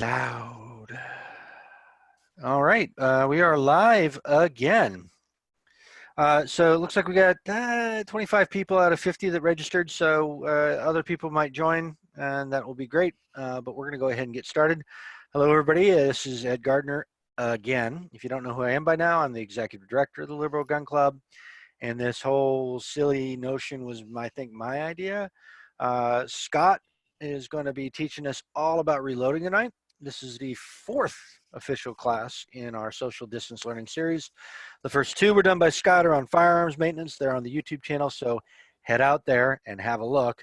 Cloud. All right, we are live again. So it looks like we got 25 people out of 50 that registered, so other people might join, and that will be great. But we're going to go ahead and get started. Hello, everybody. This is Ed Gardner again. If you don't know who I am by now, I'm the executive director of the Liberal Gun Club, and this whole silly notion was, I think, my idea. Scott is going to be teaching us all about reloading tonight. This is the fourth official class in our social distance learning series. The first two were done by Scott are on firearms maintenance. They're on the YouTube channel, so head out there and have a look.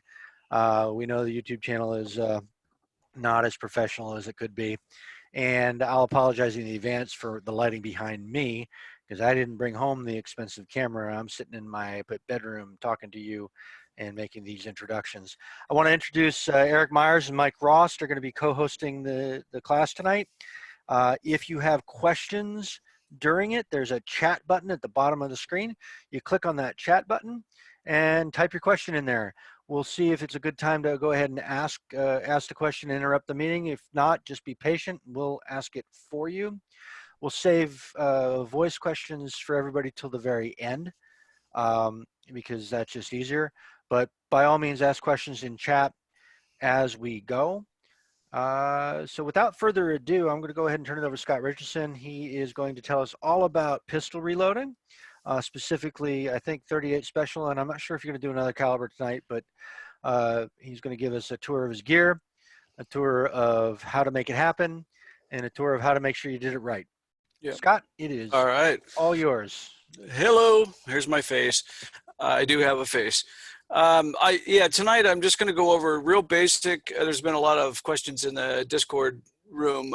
We know the YouTube channel is not as professional as it could be. And I'll apologize in advance for the lighting behind me because I didn't bring home the expensive camera. I'm sitting in my bedroom talking to you and making these introductions. I want to introduce Eric Myers and Mike Ross. They're going to be co-hosting the class tonight. If you have questions during it, there's a chat button at the bottom of the screen. You click on that chat button and type your question in there. We'll see if it's a good time to go ahead and ask the question and interrupt the meeting. If not, just be patient. We'll ask it for you. We'll save voice questions for everybody till the very end because that's just easier. But by all means, ask questions in chat as we go. So without further ado, I'm going to go ahead and turn it over to Scott Richardson. He is going to tell us all about pistol reloading, specifically, I think 38 Special, and I'm not sure if you're going to do another caliber tonight, but he's going to give us a tour of his gear, a tour of how to make it happen, and a tour of how to make sure you did it right. Yep. Scott, it is all right. All yours. Hello, here's my face. I do have a face. Tonight I'm just going to go over real basic. There's been a lot of questions in the Discord room,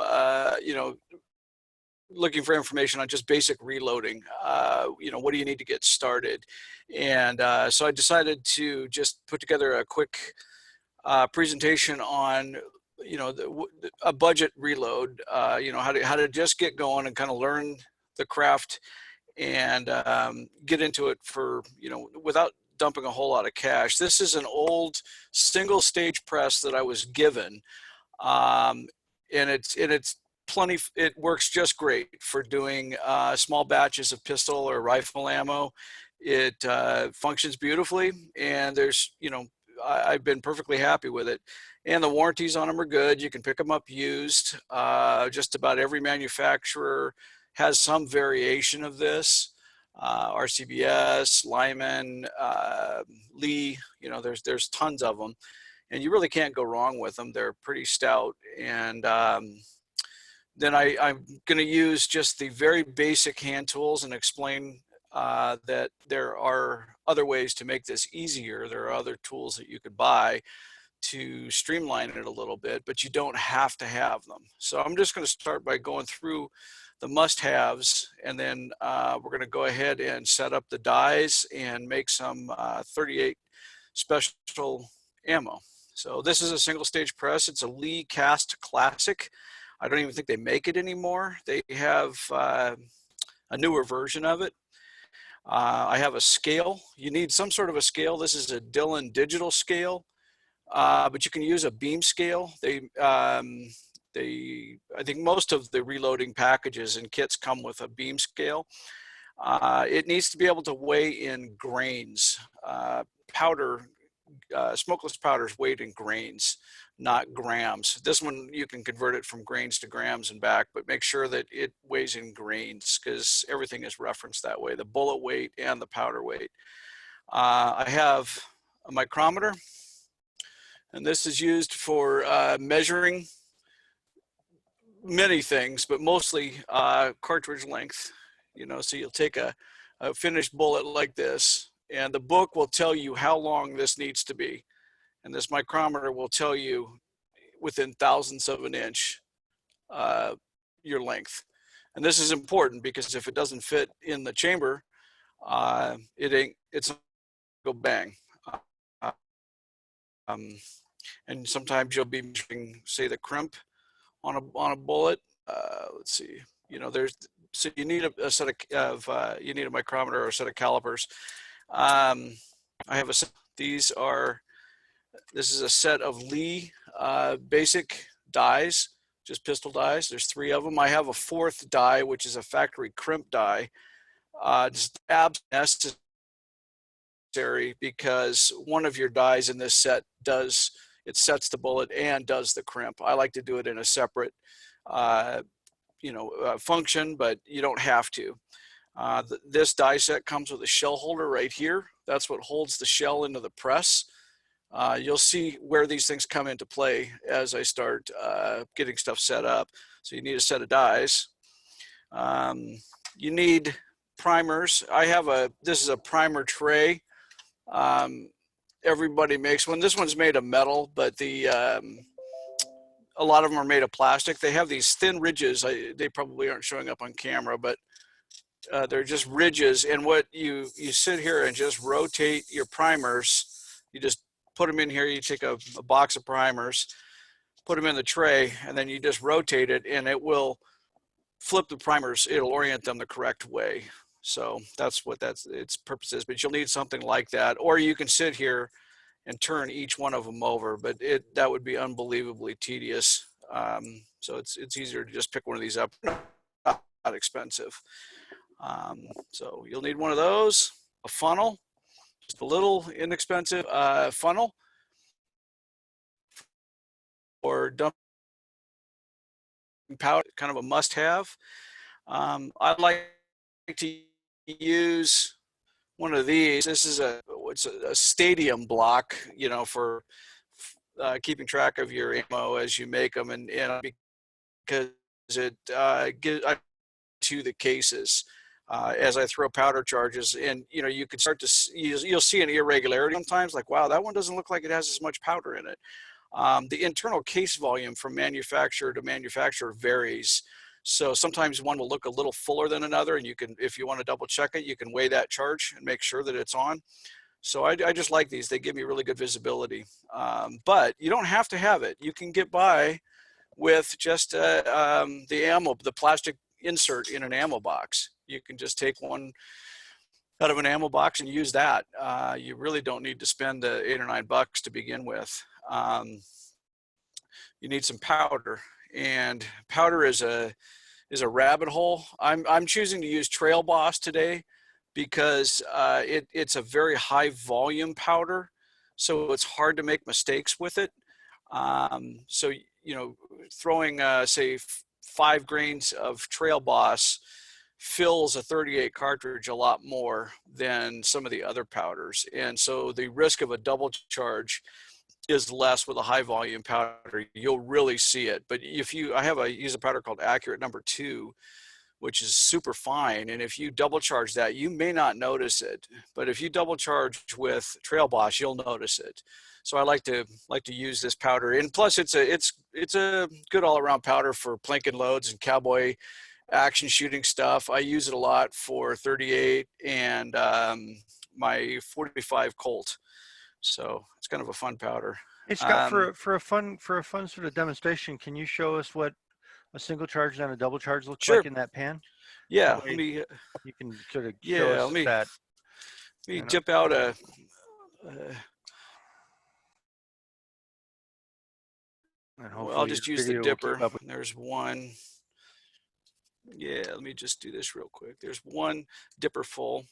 looking for information on just basic reloading. What do you need to get started? And so I decided to just put together a quick presentation on a budget reload, how to just get going and kind of learn the craft and get into it for, without dumping a whole lot of cash. This is an old single stage press that I was given, and it's plenty. It works just great for doing small batches of pistol or rifle ammo. It functions beautifully, and there's, I've been perfectly happy with it. And the warranties on them are good. You can pick them up used. Just about every manufacturer has some variation of this. RCBS, Lyman, Lee, there's tons of them, and you really can't go wrong with them. They're pretty stout. And then I'm going to use just the very basic hand tools and explain that there are other ways to make this easier. There are other tools that you could buy to streamline it a little bit, but you don't have to have them. So I'm just going to start by going through the must-haves, and then we're going to go ahead and set up the dies and make some 38 Special ammo. So this is a single stage press. It's a Lee Cast Classic. I don't even think they make it anymore. They have a newer version of it. I have a scale. You need some sort of a scale. This is a Dillon digital scale, but you can use a beam scale. I think most of the reloading packages and kits come with a beam scale. It needs to be able to weigh in grains. Smokeless powder is weighed in grains, not grams. This one, you can convert it from grains to grams and back, but make sure that it weighs in grains because everything is referenced that way, the bullet weight and the powder weight. I have a micrometer, and this is used for measuring many things, but mostly cartridge length. So you'll take a finished bullet like this, and the book will tell you how long this needs to be, and this micrometer will tell you within thousandths of an inch your length. And this is important because if it doesn't fit in the chamber, it's not gonna go bang. And sometimes you'll be measuring, say, the crimp on a bullet. Let's see, so you need a set of you need a micrometer or a set of calipers. I have a set. This is a set of Lee basic dies. just pistol dies. There's 3 of them. I have a 4th die, which is a factory crimp die. It's absolutely necessary because one of your dies in this set sets the bullet and does the crimp. I like to do it in a separate, function, but you don't have to. This die set comes with a shell holder right here. That's what holds the shell into the press. You'll see where these things come into play as I start getting stuff set up. So you need a set of dies. You need primers. This is a primer tray. Everybody makes one. This one's made of metal, but a lot of them are made of plastic. They have these thin ridges. They probably aren't showing up on camera, but they're just ridges. And what you sit here and just rotate your primers. You just put them in here. You take a box of primers, put them in the tray, and then you just rotate it, and it will flip the primers. It'll orient them the correct way. So that's what its purpose is. But you'll need something like that, or you can sit here and turn each one of them over, but that would be unbelievably tedious. So it's easier to just pick one of these up. Not expensive. So you'll need one of those, a funnel, just a little inexpensive funnel, or dumping powder, kind of a must-have. I like to use one of these. This is a stadium block, for keeping track of your ammo as you make them, and because it gives to the cases as I throw powder charges, and you could start to you'll see an irregularity sometimes, like, wow, that one doesn't look like it has as much powder in it. The internal case volume from manufacturer to manufacturer varies. So sometimes one will look a little fuller than another, and if you want to double check it, you can weigh that charge and make sure that it's on. So I just like these. They give me really good visibility. But you don't have to have it. You can get by with just the plastic insert in an ammo box. You can just take one out of an ammo box and use that. You really don't need to spend the $8 or $9 to begin with. You need some powder, and powder is a rabbit hole. I'm choosing to use Trail Boss today because it's a very high volume powder, so it's hard to make mistakes with it. So throwing say 5 grains of Trail Boss fills a 38 cartridge a lot more than some of the other powders, and so the risk of a double charge is less with a high volume powder. You'll really see it. But I use a powder called Accurate number 2, which is super fine, and if you double charge that, you may not notice it, but if you double charge with Trail Boss, you'll notice it. So I like to use this powder, and plus it's a good all-around powder for planking loads and cowboy action shooting stuff. I use it a lot for 38 and my 45 Colt. So it's kind of a fun powder. Hey Scott, for a fun sort of demonstration, can you show us what a single charge and a double charge looks Sure. like in that pan? Yeah. That way you can sort of show Yeah. us that. Let me dip out a. Well, I'll just use the dipper. There's one. Yeah, let me just do this real quick. There's one dipper full.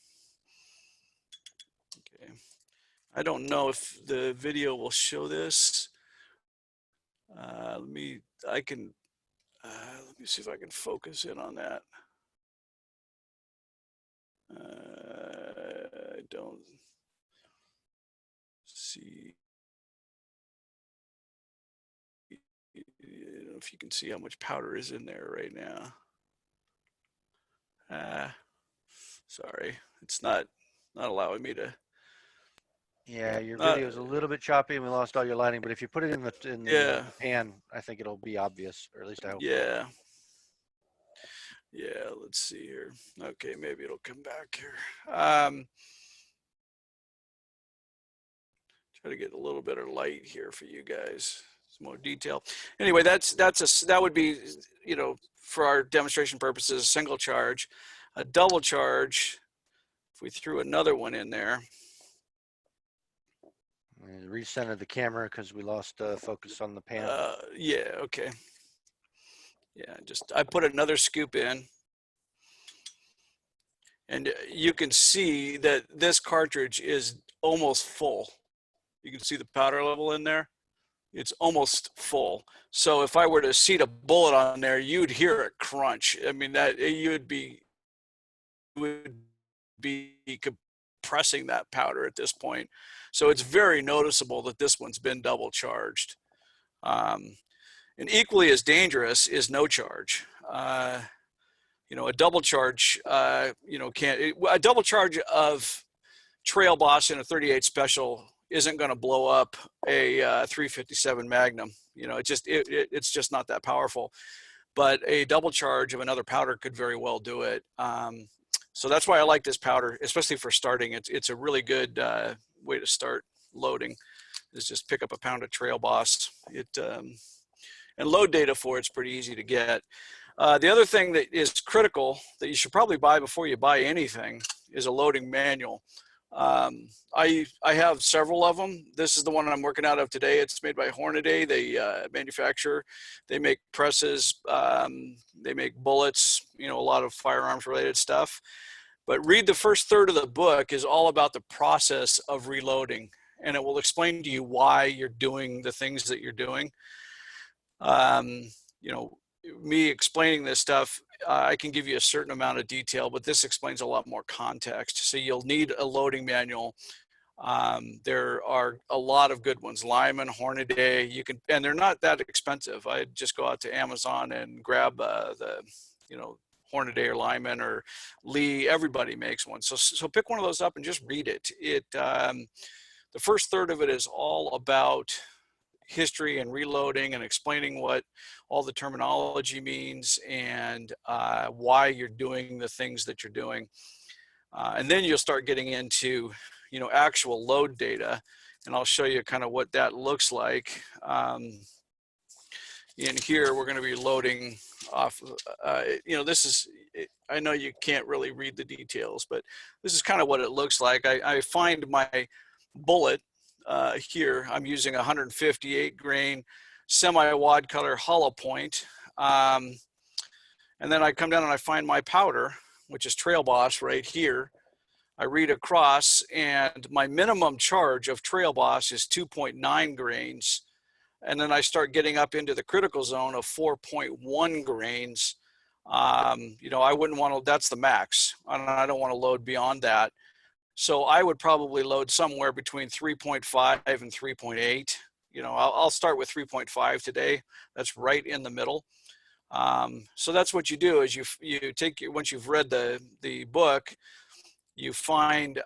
Okay. I don't know if the video will show this. Let me see if I can focus in on that. I don't see. I don't know if you can see how much powder is in there right now. Sorry, it's not allowing me to. Yeah, your video is a little bit choppy and we lost all your lighting, but if you put it in the pan, I think it'll be obvious, or at least I hope. Yeah. Yeah, let's see here. Okay, maybe it'll come back here. Try to get a little bit of light here for you guys. Some more detail. Anyway, that would be, for our demonstration purposes, a single charge. A double charge, if we threw another one in there. Recenter the camera because we lost focus on the pan. Yeah, okay. Yeah, I put another scoop in, and you can see that this cartridge is almost full. You can see the powder level in there. It's almost full. So if I were to seat a bullet on there, you'd hear it crunch. I mean, that would be compressing that powder at this point. So it's very noticeable that this one's been double charged. Um, and equally as dangerous is no charge. A double charge, a double charge of Trail Boss in a 38 Special isn't going to blow up a 357 Magnum. It's just not that powerful. But a double charge of another powder could very well do it. So that's why I like this powder, especially for starting. It's a really good way to start loading. Is just pick up a pound of Trail Boss. And load data for it's pretty easy to get. The other thing that is critical that you should probably buy before you buy anything is a loading manual. I have several of them. This is the one I'm working out of today. It's made by Hornaday. They manufacture, they make presses, they make bullets, a lot of firearms related stuff. But read the first third of the book is all about the process of reloading, and it will explain to you why you're doing the things that you're doing. Me explaining this stuff, I can give you a certain amount of detail, but this explains a lot more context. So you'll need a loading manual. There are a lot of good ones, Lyman, Hornaday, and they're not that expensive. I just go out to Amazon and grab Hornaday or Lyman or Lee. Everybody makes one. So pick one of those up and just read it. The first third of it is all about history and reloading and explaining what all the terminology means and why you're doing the things that you're doing. And then you'll start getting into, actual load data. And I'll show you kind of what that looks like. In here, we're going to be loading off, this is, I know you can't really read the details, but this is kind of what it looks like. I find my bullet here. I'm using 158 grain semi-wad color hollow point. And then I come down and I find my powder, which is Trail Boss right here. I read across, and my minimum charge of Trail Boss is 2.9 grains. And then I start getting up into the critical zone of 4.1 grains. I wouldn't want to, that's the max. I don't want to load beyond that. So I would probably load somewhere between 3.5 and 3.8. I'll start with 3.5 today. That's right in the middle. So that's what you do is you take, once you've read the book, you find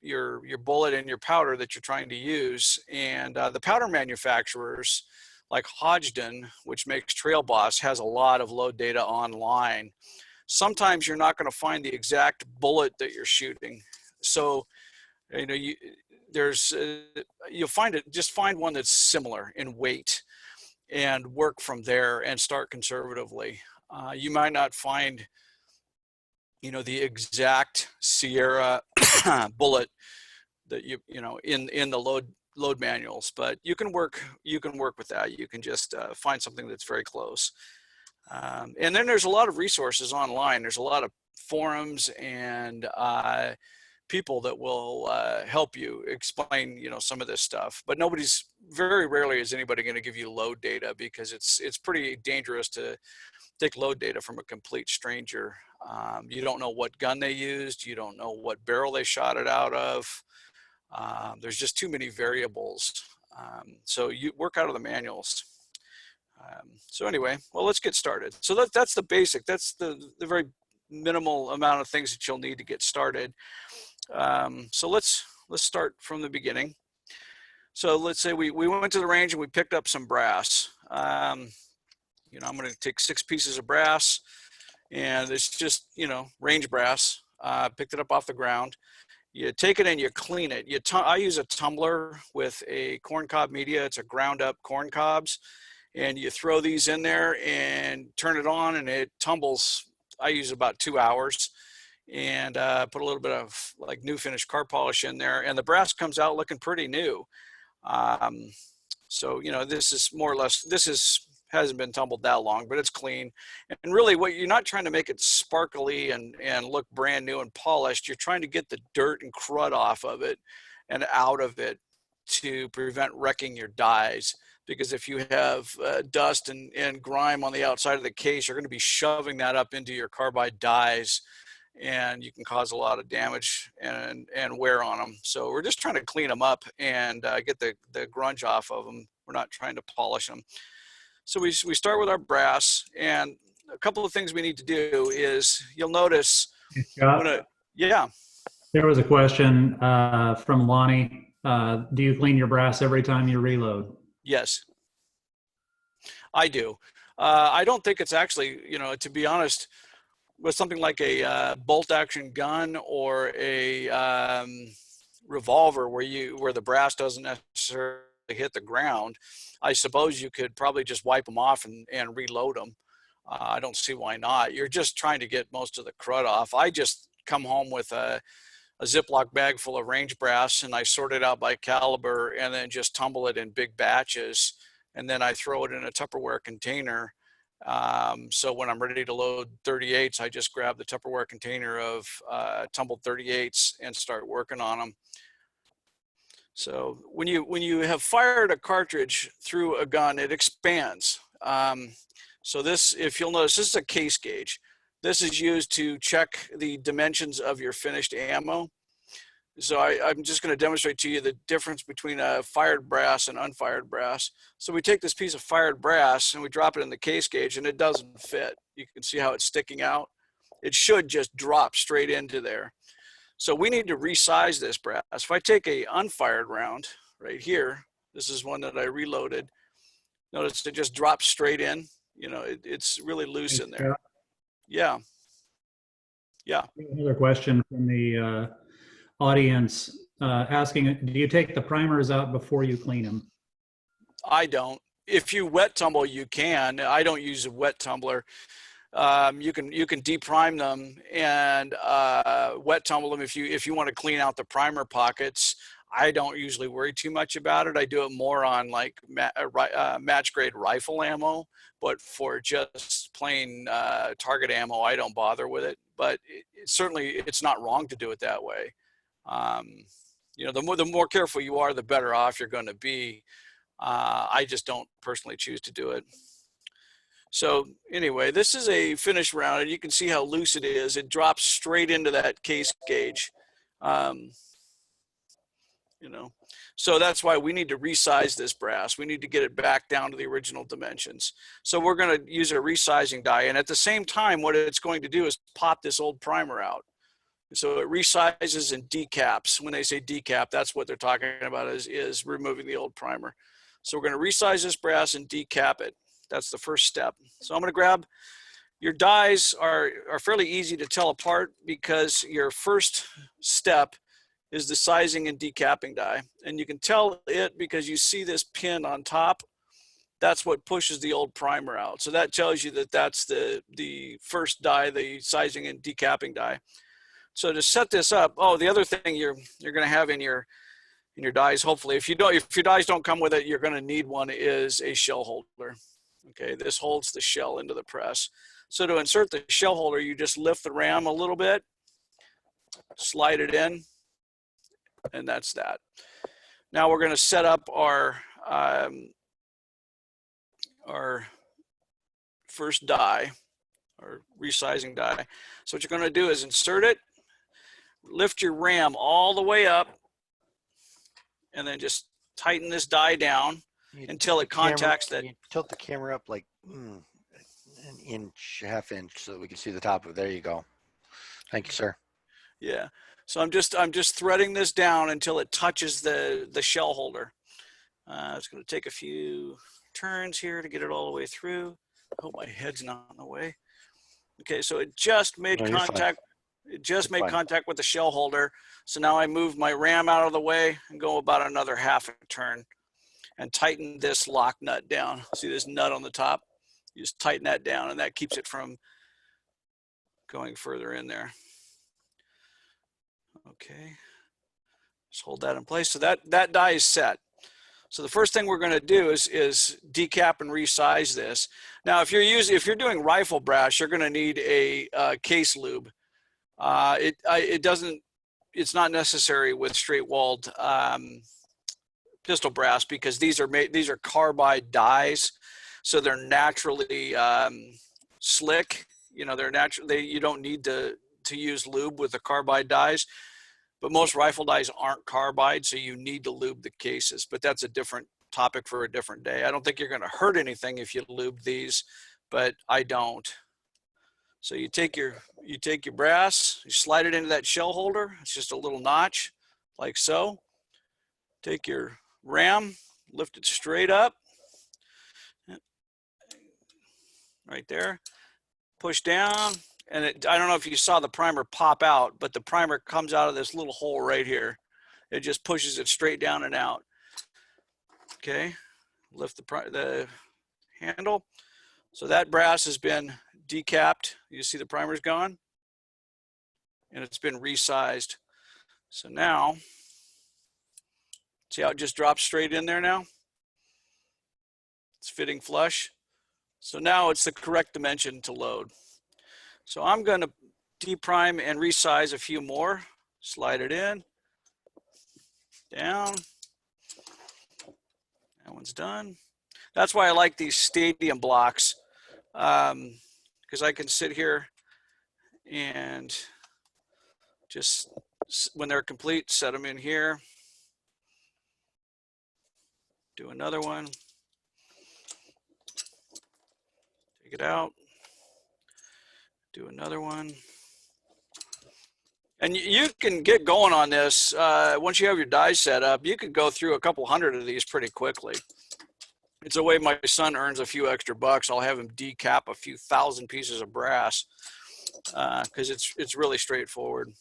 your bullet and your powder that you're trying to use. And the powder manufacturers like Hodgdon, which makes Trail Boss, has a lot of load data online. Sometimes you're not going to find the exact bullet that you're shooting. So, you'll find it, just find one that's similar in weight and work from there and start conservatively. You might not find, the exact Sierra bullet that in the load manuals, but you can work with that. You can just find something that's very close. And then there's a lot of resources online. There's a lot of forums and people that will help you explain, some of this stuff. But very rarely is anybody going to give you load data, because it's pretty dangerous to take load data from a complete stranger. You don't know what gun they used. You don't know what barrel they shot it out of. There's just too many variables. So you work out of the manuals. So anyway, well, let's get started. So that's the basic. That's the very minimal amount of things that you'll need to get started. So let's start from the beginning. So let's say we went to the range and we picked up some brass. I'm going to take 6 pieces of brass, and it's just, range brass. Picked it up off the ground. You take it and you clean it. I use a tumbler with a corncob media. It's a ground up corn cobs, and you throw these in there and turn it on, and it tumbles. I use about 2 hours, and put a little bit of like new finish car polish in there, and the brass comes out looking pretty new. So this is more or less, this is hasn't been tumbled that long, but it's clean. And really what you're not trying to make it sparkly and look brand new and polished. You're trying to get the dirt and crud off of it and out of it to prevent wrecking your dies. Because if you have dust and grime on the outside of the case, you're going to be shoving that up into your carbide dies, and you can cause a lot of damage and wear on them. So we're just trying to clean them up and get the grunge off of them. We're not trying to polish them. So we start with our brass, and a couple of things we need to do is, you'll notice Hey, when Scott, yeah, there was a question from Lonnie. Do you clean your brass every time you reload? yes, I do. I don't think it's actually, to be honest, with something like a bolt action gun or a revolver where the brass doesn't necessarily hit the ground, I suppose you could probably just wipe them off and reload them. I don't see why not. You're just trying to get most of the crud off. I just come home with a Ziploc bag full of range brass, and I sort it out by caliber and then just tumble it in big batches. And then I throw it in a Tupperware container. So when I'm ready to load 38s, I just grab the Tupperware container of tumbled 38s and start working on them. So when you have fired a cartridge through a gun, it expands. So this, if you'll notice, this is a case gauge. This is used to check the dimensions of your finished ammo. So I'm just going to demonstrate to you the difference between a fired brass and unfired brass. So we take this piece of fired brass and we drop it in the case gauge, and it doesn't fit. You can see how it's sticking out. It should just drop straight into there. So we need to resize this brass. If I take a unfired round right here, this is one that I reloaded. Notice it just drops straight in. It's really loose in there. Yeah. Yeah. Another question from the audience asking, do you take the primers out before you clean them? I don't. If you wet tumble, you can. I don't use a wet tumbler. You can deprime them and wet tumble them if you want to clean out the primer pockets. I don't usually worry too much about it. I do it more on like match grade rifle ammo, but for just plain target ammo, I don't bother with it. But certainly it's not wrong to do it that way. The more careful you are, the better off you're going to be. I just don't personally choose to do it. So anyway, this is a finished round, and you can see how loose it is. It drops straight into that case gauge. So that's why we need to resize this brass. We need to get it back down to the original dimensions. So we're going to use a resizing die, and at the same time, what it's going to do is pop this old primer out. So it resizes and decaps. When they say decap, that's what they're talking about is removing the old primer. So we're going to resize this brass and decap it. That's the first step. So I'm going to grab, your dies are fairly easy to tell apart because your first step is the sizing and decapping die. And you can tell it because you see this pin on top. That's what pushes the old primer out. So that tells you that that's the first die, the sizing and decapping die. So to set this up, the other thing you're going to have in your dies, hopefully, if your dies don't come with it, you're going to need one, is a shell holder. Okay, this holds the shell into the press. So to insert the shell holder, you just lift the ram a little bit, slide it in, and that's that. Now we're going to set up our first die, our resizing die. So what you're going to do is insert it, lift your ram all the way up, and then just tighten this die down until it contacts that. You tilt the camera up like an inch, half inch, so that we can see the top of it. There you go. Thank you, sir. Yeah. So I'm just threading this down until it touches the shell holder. It's going to take a few turns here to get it all the way through. I hope my head's not in the way. Okay, so it just made contact. It just made contact with the shell holder. So now I move my ram out of the way and go about another half a turn and tighten this lock nut down. See this nut on the top? You just tighten that down, and that keeps it from going further in there. Okay, just hold that in place. So that die is set. So the first thing we're going to do is decap and resize this. Now, if you're doing rifle brass, you're going to need a case lube. It's not necessary with straight walled pistol brass because these are carbide dies, so they're naturally slick. You know, you don't need to use lube with the carbide dies. But most rifle dies aren't carbide, so you need to lube the cases. But that's a different topic for a different day. I don't think you're going to hurt anything if you lube these, but I don't. So you take your brass, you slide it into that shell holder. It's just a little notch, like so. Take your ram, lift it straight up, right there. Push down. And I don't know if you saw the primer pop out, but the primer comes out of this little hole right here. It just pushes it straight down and out. Okay, lift the handle. So that brass has been decapped. You see the primer's gone, and it's been resized. So now, see how it just drops straight in there now? It's fitting flush. So now it's the correct dimension to load. So I'm going to deprime and resize a few more. Slide it in, down. That one's done. That's why I like these stadium blocks, because I can sit here and just, when they're complete, set them in here. Do another one. Take it out. Do another one. And you can get going on this. Once you have your dies set up, you could go through a couple hundred of these pretty quickly. It's a way my son earns a few extra bucks. I'll have him decap a few thousand pieces of brass because it's really straightforward.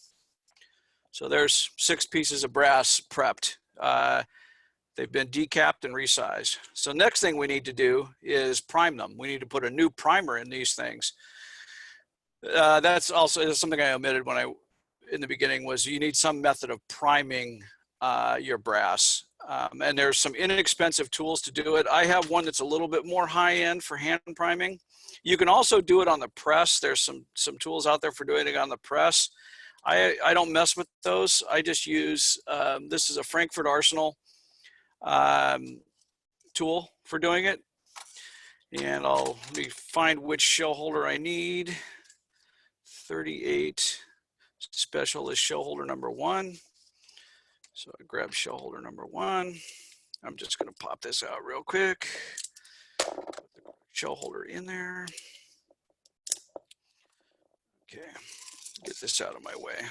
So there's 6 pieces of brass prepped. They've been decapped and resized. So next thing we need to do is prime them. We need to put a new primer in these things. That's something I omitted in the beginning, was you need some method of priming your brass. And there's some inexpensive tools to do it. I have one that's a little bit more high end for hand priming. You can also do it on the press. There's some tools out there for doing it on the press. I don't mess with those. I just use, this is a Frankfurt Arsenal tool for doing it. And let me find which shell holder I need. 38 special is shell holder number 1. So I grab shell holder number 1. I'm just going to pop this out real quick. Put the shell holder in there. Okay, get this out of my way.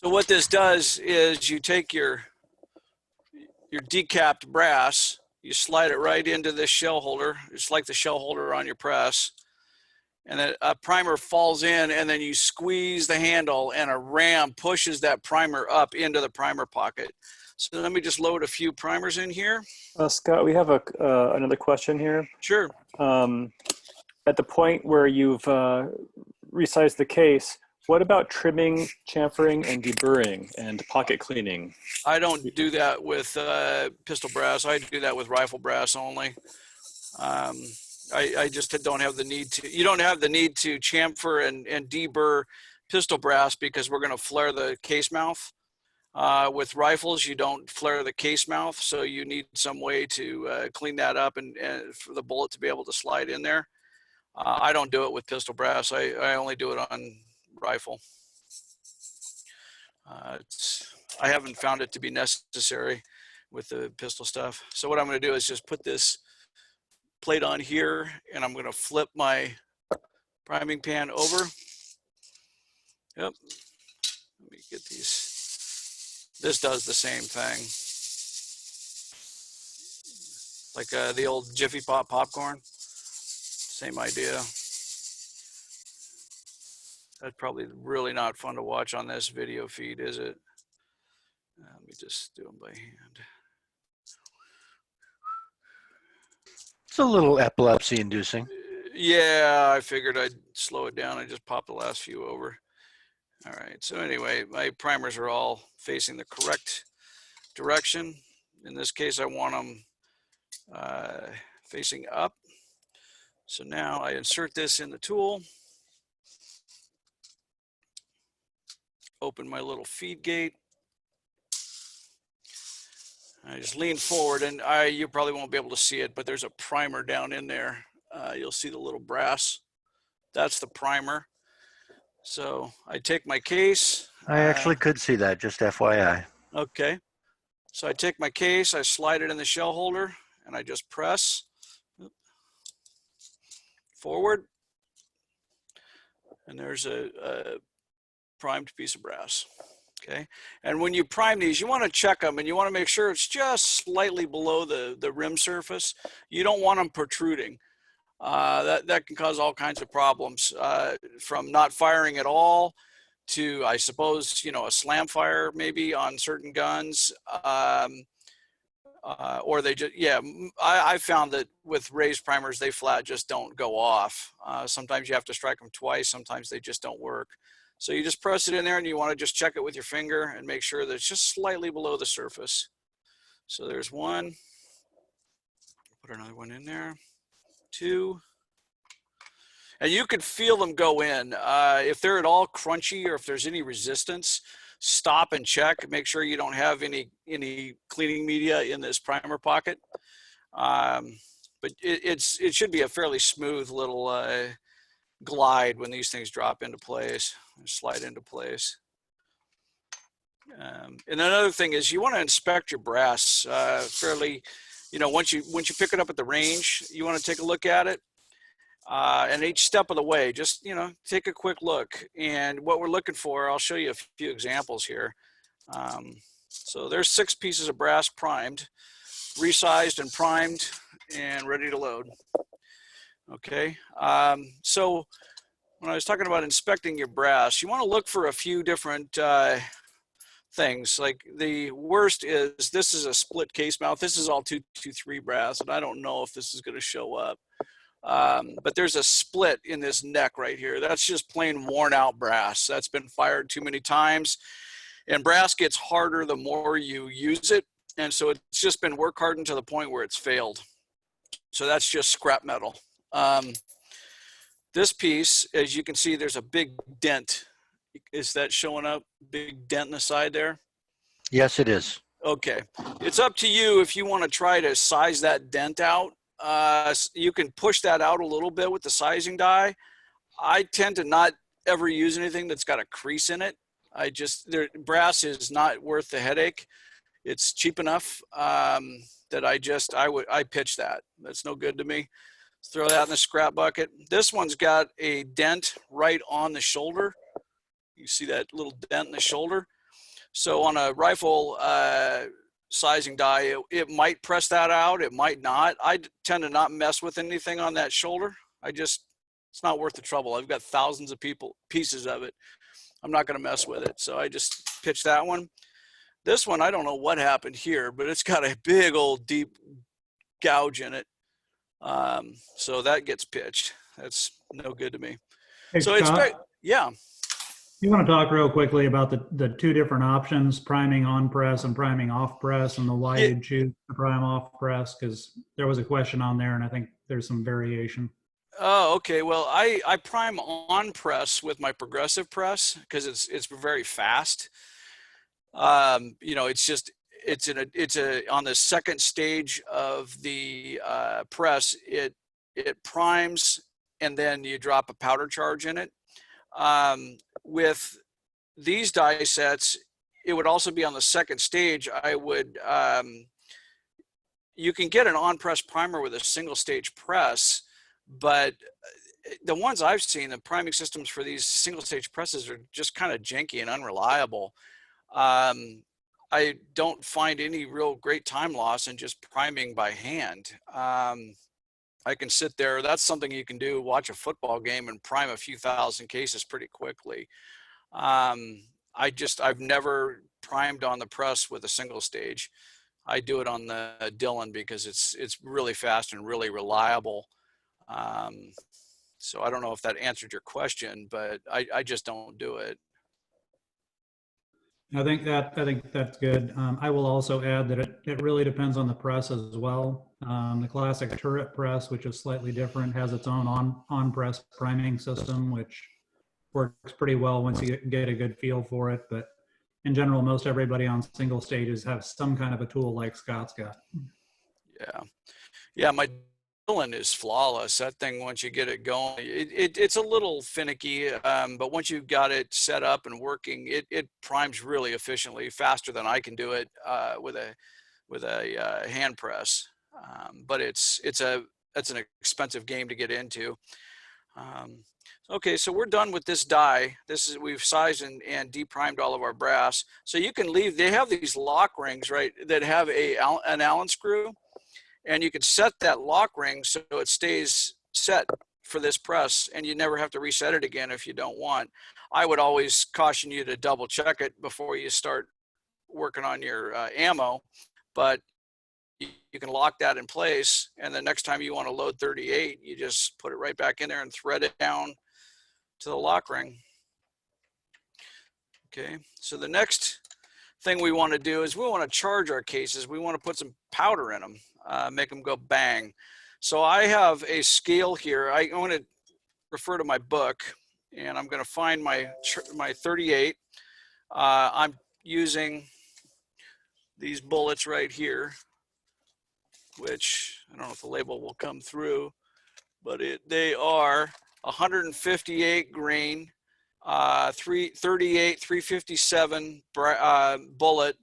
So what this does is you take your decapped brass, you slide it right into this shell holder. It's like the shell holder on your press. And then a primer falls in, and then you squeeze the handle, and a ram pushes that primer up into the primer pocket. So let me just load a few primers in here. Scott, we have another question here. Sure. At the point where you've resized the case, what about trimming, chamfering, and deburring and pocket cleaning? I don't do that with pistol brass. I do that with rifle brass only. I just don't have the need to. You don't have the need to chamfer and deburr pistol brass because we're going to flare the case mouth. With rifles, you don't flare the case mouth, so you need some way to clean that up and for the bullet to be able to slide in there. I don't do it with pistol brass. I only do it on rifle. I haven't found it to be necessary with the pistol stuff. So what I'm going to do is just put this plate on here, and I'm going to flip my priming pan over. Yep. Let me get these. This does the same thing. Like the old Jiffy Pop popcorn. Same idea. That's probably really not fun to watch on this video feed, is it? Let me just do them by hand. It's a little epilepsy inducing. Yeah, I figured I'd slow it down. I just popped the last few over. All right, so anyway, my primers are all facing the correct direction. In this case, I want them facing up. So now I insert this in the tool, open my little feed gate. I just lean forward, and you probably won't be able to see it, but there's a primer down in there. You'll see the little brass. That's the primer. So I take my case. I actually could see that, just FYI. Okay. So I take my case, I slide it in the shell holder, and I just press forward. And there's a primed piece of brass. Okay. And when you prime these, you want to check them, and you want to make sure it's just slightly below the rim surface. You don't want them protruding. That can cause all kinds of problems, from not firing at all to, I suppose, you know, a slam fire maybe on certain guns, or they just, yeah, I found that with raised primers, they flat just don't go off. Sometimes you have to strike them twice. Sometimes they just don't work. So you just press it in there, and you want to just check it with your finger and make sure that it's just slightly below the surface. So there's one. Put another one in there. Two. And you could feel them go in. If they're at all crunchy, or if there's any resistance, stop and check. Make sure you don't have any cleaning media in this primer pocket. But it should be a fairly smooth little glide when these things drop into place, slide into place. And another thing is, you want to inspect your brass fairly. You know, once you pick it up at the range, you want to take a look at it. And each step of the way, just, you know, take a quick look. And what we're looking for, I'll show you a few examples here. So there's 6 pieces of brass primed, resized and primed, and ready to load. Okay. So when I was talking about inspecting your brass, you want to look for a few different things. Like, the worst is, this is a split case mouth. This is all 223 brass, and I don't know if this is going to show up. But there's a split in this neck right here. That's just plain worn out brass. That's been fired too many times, and brass gets harder the more you use it. And so it's just been work hardened to the point where it's failed. So that's just scrap metal. This piece, as you can see, there's a big dent. Is that showing up? Big dent in the side there? Yes, it is. Okay. It's up to you if you want to try to size that dent out. You can push that out a little bit with the sizing die. I tend to not ever use anything that's got a crease in it. Brass is not worth the headache. It's cheap enough that I pitch that. That's no good to me. Throw that in the scrap bucket. This one's got a dent right on the shoulder. You see that little dent in the shoulder? So on a rifle sizing die, it might press that out, it might not. I tend to not mess with anything on that shoulder. It's not worth the trouble. I've got thousands of pieces of it. I'm not going to mess with it. So I just pitch that one. This one, I don't know what happened here, but it's got a big old deep gouge in it. So that gets pitched. That's no good to me. Hey, So Scott, yeah. you want to talk real quickly about the 2 different options, priming on press and priming off press, and the why Yeah. you choose to prime off press? Because there was a question on there, and I think there's some variation. Oh, okay. Well, I prime on press with my progressive press because it's very fast. You know, it's on the second stage of the press. It primes, and then you drop a powder charge in it. With these die sets, it would also be on the second stage. You can get an on-press primer with a single stage press, but the ones I've seen, the priming systems for these single stage presses are just kind of janky and unreliable. I don't find any real great time loss in just priming by hand. I can sit there. That's something you can do. Watch a football game and prime a few thousand cases pretty quickly. I've never primed on the press with a single stage. I do it on the Dillon because it's really fast and really reliable. So I don't know if that answered your question, but I just don't do it. I think that's good. I will also add that it really depends on the press as well. The classic turret press, which is slightly different, has its own on press priming system, which works pretty well once you get a good feel for it. But in general, most everybody on single stages have some kind of a tool like Scott's got. Yeah. Yeah, my drilling is flawless. That thing, once you get it going, it's a little finicky, but once you've got it set up and working, it primes really efficiently, faster than I can do it with a hand press. But it's an expensive game to get into. Okay, so we're done with this die. We've sized and deprimed all of our brass. So you can leave. They have these lock rings, right, that have an Allen screw. And you can set that lock ring so it stays set for this press, and you never have to reset it again if you don't want. I would always caution you to double check it before you start working on your ammo, but you can lock that in place, and the next time you want to load 38, you just put it right back in there and thread it down to the lock ring. Okay, so the next thing we want to do is we want to charge our cases. We want to put some powder in them. Make them go bang. So I have a scale here. I'm going to refer to my book, and I'm going to find my 38. I'm using these bullets right here, which I don't know if the label will come through, but they are 158 grain, 338, 357 bullet.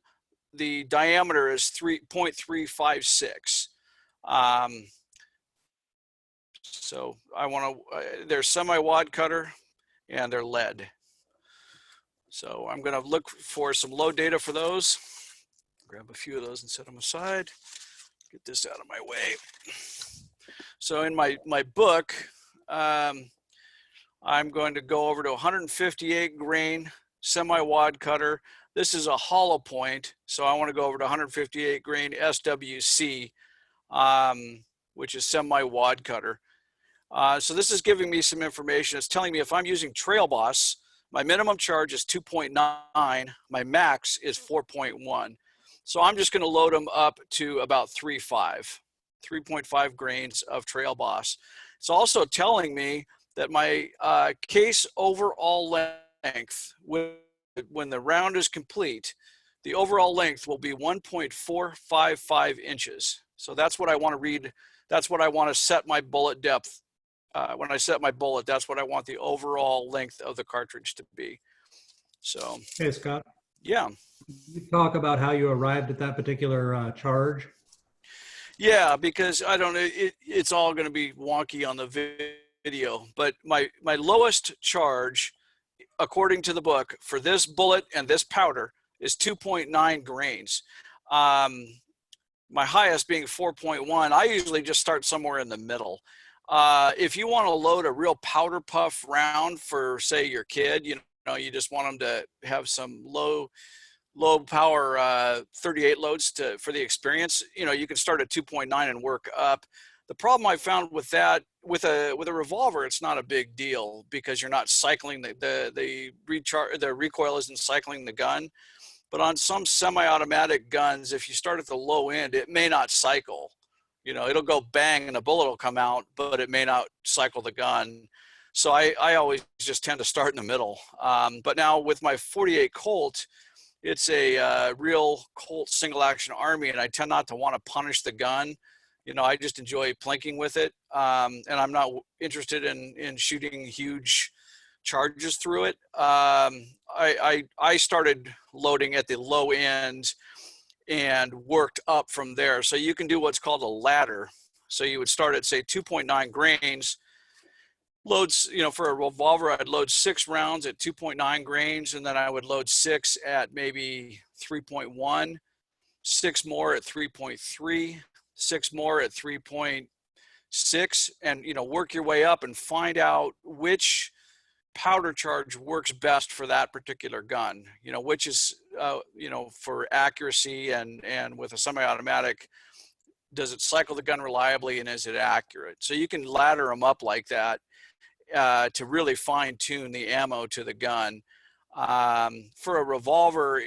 The diameter is 3.356. So I want to, they're semi-wad cutter and they're lead. So I'm going to look for some load data for those. Grab a few of those and set them aside. Get this out of my way. So in my book, I'm going to go over to 158 grain semi-wad cutter. This is a hollow point, so I want to go over to 158 grain SWC, which is semi-wad cutter. So this is giving me some information. It's telling me if I'm using Trail Boss, my minimum charge is 2.9, my max is 4.1. So I'm just going to load them up to about 3.5 grains of Trail Boss. It's also telling me that my case overall length, when the round is complete, the overall length will be 1.455 inches. So that's what I want to read. That's what I want to set my bullet depth. When I set my bullet, that's what I want the overall length of the cartridge to be. So, Hey, Scott. Yeah. You talk about how you arrived at that particular charge. Yeah, because I don't know, it's all going to be wonky on the video, but my lowest charge, according to the book, for this bullet and this powder is 2.9 grains. My highest being 4.1. I usually just start somewhere in the middle. If you want to load a real powder puff round for, say, your kid, you know, you just want them to have some low power 38 loads for the experience, you know, you can start at 2.9 and work up. The problem I found with that, with a revolver, it's not a big deal because you're not cycling the recoil isn't cycling the gun. But on some semi-automatic guns, if you start at the low end, it may not cycle. You know, it'll go bang and a bullet will come out, but it may not cycle the gun. So I always just tend to start in the middle. But now with my 48 Colt, it's a real Colt single action Army, and I tend not to want to punish the gun. You know, I just enjoy plinking with it, and I'm not interested in shooting huge charges through it. I started loading at the low end and worked up from there. So you can do what's called a ladder. So you would start at, say, 2.9 grains. Loads, you know, for a revolver, I'd load 6 rounds at 2.9 grains, and then I would load 6 at maybe 3.1, 6 more at 3.3, 6 more at 3.6, and, you know, work your way up and find out which powder charge works best for that particular gun, you know, which is, you know, for accuracy and with a semi-automatic, does it cycle the gun reliably and is it accurate? So you can ladder them up like that. To really fine tune the ammo to the gun. For a revolver,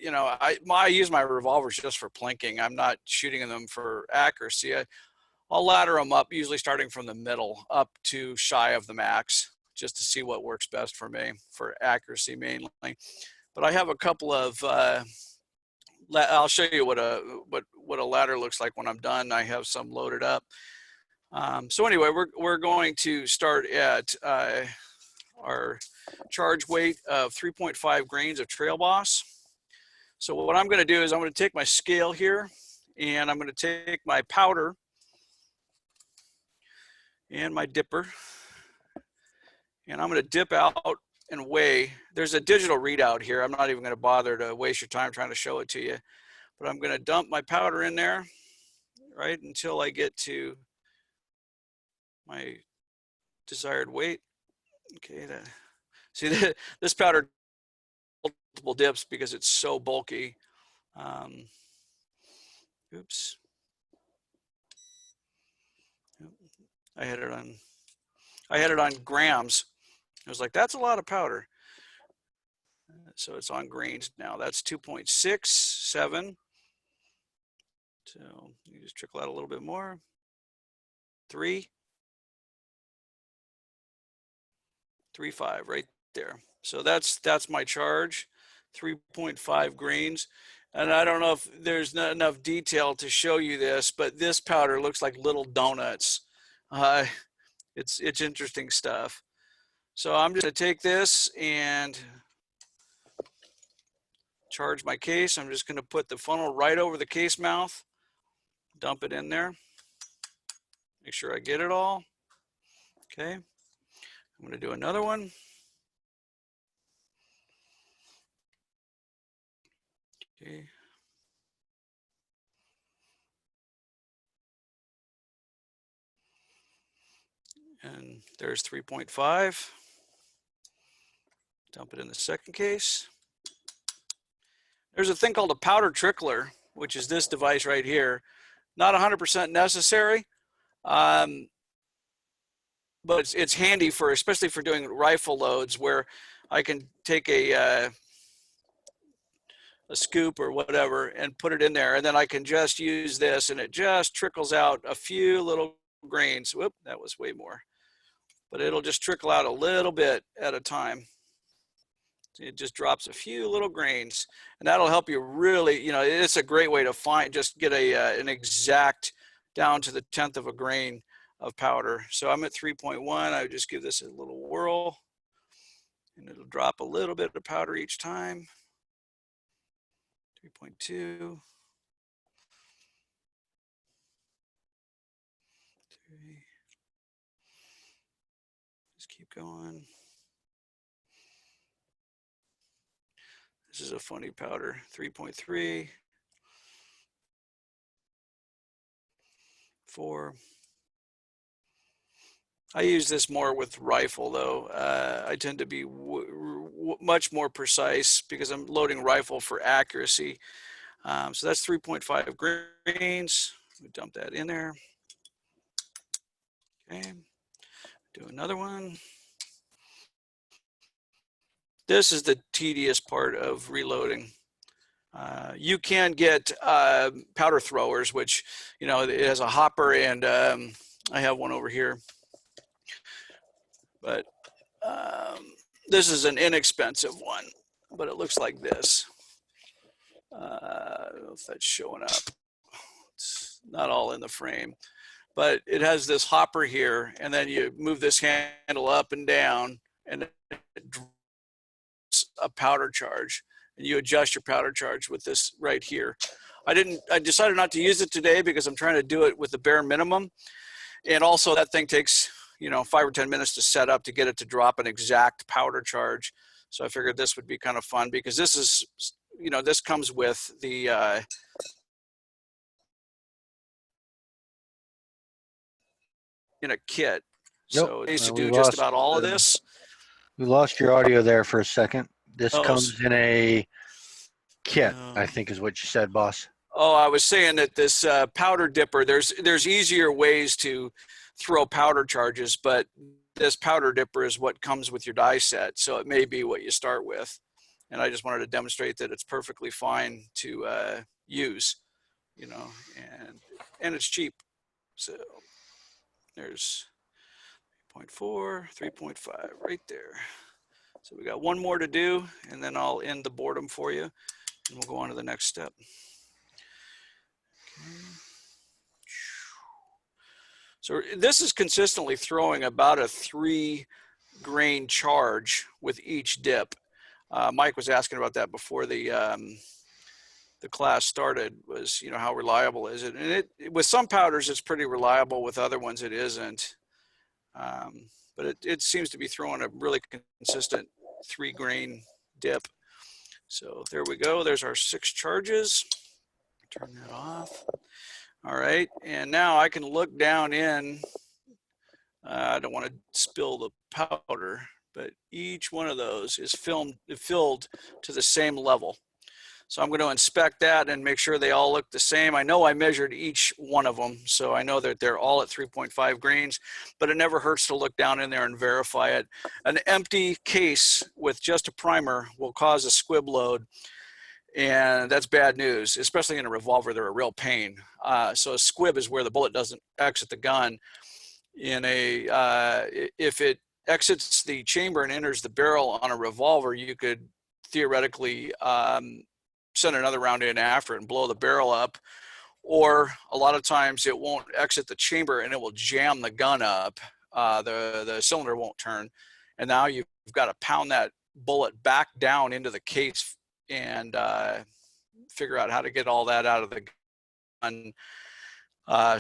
you know, I use my revolvers just for plinking. I'm not shooting them for accuracy. I'll ladder them up, usually starting from the middle up to shy of the max, just to see what works best for me for accuracy mainly. But I have a couple of, I'll show you what a ladder looks like when I'm done. I have some loaded up. So anyway, we're going to start at our charge weight of 3.5 grains of Trail Boss. So what I'm going to do is I'm going to take my scale here, and I'm going to take my powder and my dipper, and I'm going to dip out and weigh. There's a digital readout here. I'm not even going to bother to waste your time trying to show it to you, but I'm going to dump my powder in there, right, until I get to my desired weight. Okay, see, this powder multiple dips because it's so bulky. Oops. I had it on grams. I was like, that's a lot of powder. So it's on grains now. That's 2.67. So you just trickle out a little bit more. 3.5 right there. So that's my charge, 3.5 grains. And I don't know if there's not enough detail to show you this, but this powder looks like little donuts. It's interesting stuff. So I'm just gonna take this and charge my case. I'm just gonna put the funnel right over the case mouth, dump it in there, make sure I get it all. Okay, I'm gonna do another one. Okay. And there's 3.5. Dump it in the second case. There's a thing called a powder trickler, which is this device right here. Not 100% necessary, but it's handy for, especially for doing rifle loads, where I can take a scoop or whatever and put it in there, and then I can just use this, and it just trickles out a few little grains. Whoop, that was way more. But it'll just trickle out a little bit at a time. It just drops a few little grains, and that'll help you really, you know, it's a great way to just get an exact down to the 10th of a grain of powder. So I'm at 3.1. I would just give this a little whirl, and it'll drop a little bit of powder each time. 3.2. 3. Just keep going. This is a funny powder, 3.3, 4. I use this more with rifle though. I tend to be much more precise because I'm loading rifle for accuracy. So that's 3.5 grains. We dump that in there. Okay, do another one. This is the tedious part of reloading. You can get powder throwers, which, you know, it has a hopper, and I have one over here. But this is an inexpensive one, but it looks like this. I don't know if that's showing up. It's not all in the frame, but it has this hopper here, and then you move this handle up and down, and it drops a powder charge, and you adjust your powder charge with this right here. I decided not to use it today because I'm trying to do it with the bare minimum, and also that thing takes, you know, 5 or 10 minutes to set up to get it to drop an exact powder charge. So I figured this would be kind of fun because this is, you know, this comes with the in a kit. Nope. So it needs to do just about all of this. We lost your audio there for a second. This Oh, comes in a kit, I think is what you said, boss. Oh, I was saying that this powder dipper, there's easier ways to throw powder charges, but this powder dipper is what comes with your die set. So it may be what you start with. and I just wanted to demonstrate that it's perfectly fine to use, you know, and it's cheap. So there's 0.4, 3.5 right there. So we got one more to do, and then I'll end the boredom for you, and we'll go on to the next step. Okay. So this is consistently throwing about a 3-grain charge with each dip. Mike was asking about that before the class started, was, you know, how reliable is it? And with some powders, it's pretty reliable. With other ones, it isn't. But it seems to be throwing a really consistent 3-grain dip. So there we go. There's our 6 charges. Turn that off. All right. And now I can look down in, I don't want to spill the powder, but each one of those is filled to the same level. So I'm going to inspect that and make sure they all look the same. I know I measured each one of them, so I know that they're all at 3.5 grains, but it never hurts to look down in there and verify it. An empty case with just a primer will cause a squib load, and that's bad news, especially in a revolver. They're a real pain. So a squib is where the bullet doesn't exit the gun. If it exits the chamber and enters the barrel on a revolver, you could theoretically send another round in after it and blow the barrel up. Or a lot of times it won't exit the chamber and it will jam the gun up. The cylinder won't turn. And now you've got to pound that bullet back down into the case and figure out how to get all that out of the gun.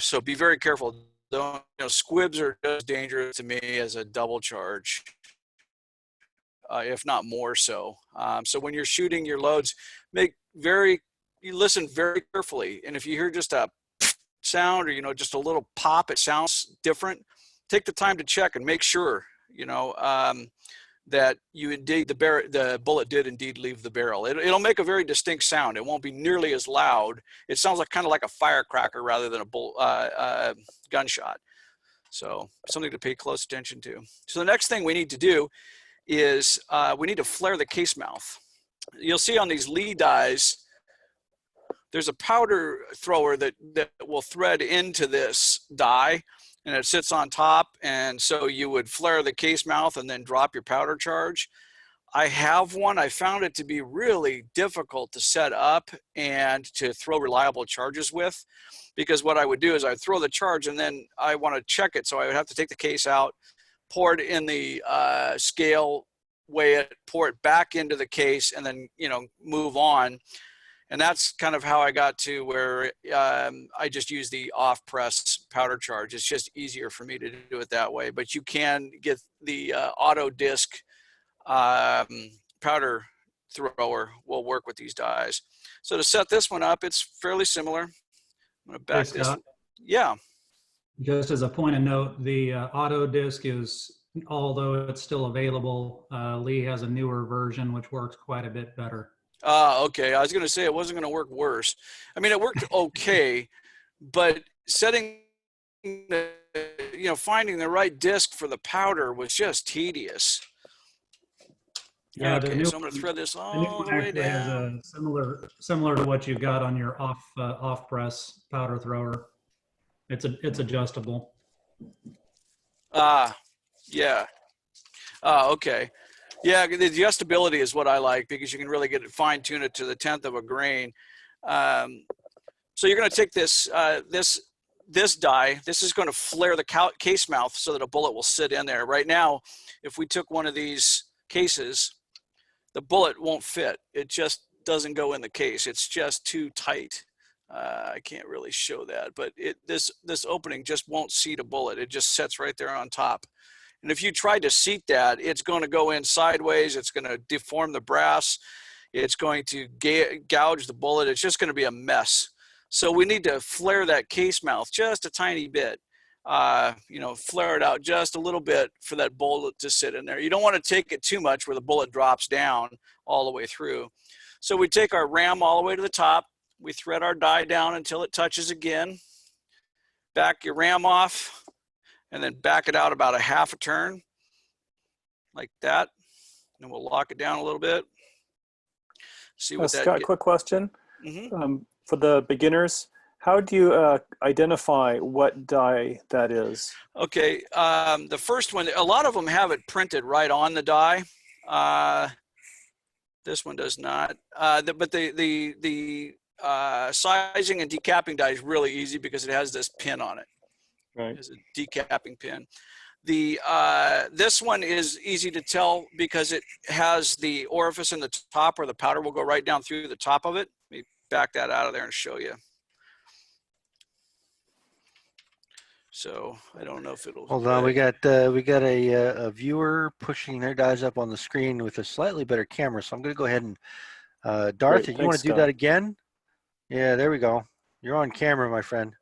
So be very careful. Don't, you know, squibs are just dangerous to me as a double charge, if not more so. So when you're shooting your loads, you listen very carefully. And if you hear just a sound, or, you know, just a little pop, it sounds different, take the time to check and make sure, you know, that the bullet did indeed leave the barrel. It'll make a very distinct sound. It won't be nearly as loud. It sounds like kind of like a firecracker rather than a gunshot. So something to pay close attention to. So the next thing we need to do is we need to flare the case mouth. You'll see on these Lee dies, there's a powder thrower that will thread into this die, and it sits on top. And so you would flare the case mouth and then drop your powder charge. I have one. I found it to be really difficult to set up and to throw reliable charges with, because what I would do is I'd throw the charge and then I want to check it. So I would have to take the case out, pour it in the scale, weigh it, pour it back into the case, and then, you know, move on. And that's kind of how I got to where I just use the off-press powder charge. It's just easier for me to do it that way. But you can get the auto disc powder thrower will work with these dies. So to set this one up, it's fairly similar. I'm going to back this. Yeah. Just as a point of note, the auto disc is, although it's still available, Lee has a newer version which works quite a bit better. Okay. I was going to say it wasn't going to work worse. I mean, it worked okay, but setting finding the right disc for the powder was just tedious. Yeah, okay, so I'm going to thread this all the way down. Similar to what you've got on your off press powder thrower. It's adjustable. Yeah. Okay. Yeah, the adjustability is what I like, because you can really get it, fine tune it to the 1/10 of a grain. So you're going to take this this die. This is going to flare the case mouth so that a bullet will sit in there. Right now, if we took one of these cases, the bullet won't fit. It just doesn't go in the case. It's just too tight. I can't really show that, but this opening just won't seat a bullet. It just sits right there on top. And if you try to seat that, it's going to go in sideways. It's going to deform the brass. It's going to gouge the bullet. It's just going to be a mess. So we need to flare that case mouth just a tiny bit. Flare it out just a little bit for that bullet to sit in there. You don't want to take it too much where the bullet drops down all the way through. So we take our ram all the way to the top. We thread our die down until it touches again. Back your ram off, and then back it out about a half a turn, like that. And we'll lock it down a little bit. see what that Scott, quick question. Mm-hmm. For the beginners, how do you identify what die that is? Okay, the first one, a lot of them have it printed right on the die. This one does not. But the sizing and decapping die is really easy because it has this pin on it. Right. It's a decapping pin. This one is easy to tell because it has the orifice in the top where the powder will go right down through the top of it. Let me back that out of there and show you. So I don't know if it'll. Hold on, we got a viewer pushing their dies up on the screen with a slightly better camera. So I'm going to go ahead and Darth, Great, you want thanks, to do that again? Yeah, there we go. You're on camera, my friend.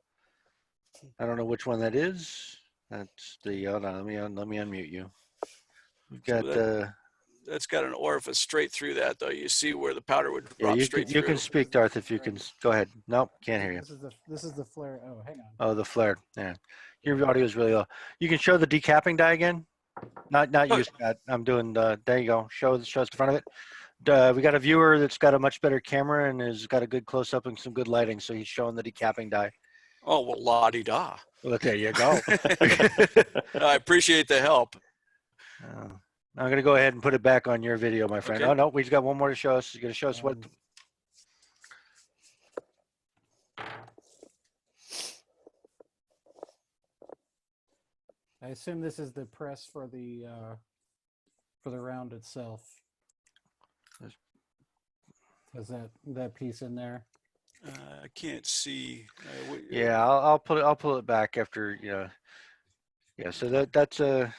I don't know which one that is. That's the. Hold on, let me unmute you. We've got that's got an orifice straight through that, though. You see where the powder would yeah, drop you straight can, through. you can speak, Darth, if you can. Go ahead. Nope, can't hear you. This is the flare. Oh, hang on. Oh, the flare. Yeah, your audio is really low. You can show the decapping die again. Not you, Scott. I'm doing the. There you go. Show the front of it. We got a viewer that's got a much better camera and has got a good close up and some good lighting, so he's showing the decapping die. Oh, well, la-di-da. Well, there you go. I appreciate the help. I'm going to go ahead and put it back on your video, my friend. Okay. Oh, no, we've got one more to show us. He's going to show us what. I assume this is the press for the round itself. Has that piece in there? I can't see. Yeah, I'll pull it back after, you know. Yeah, so that's a.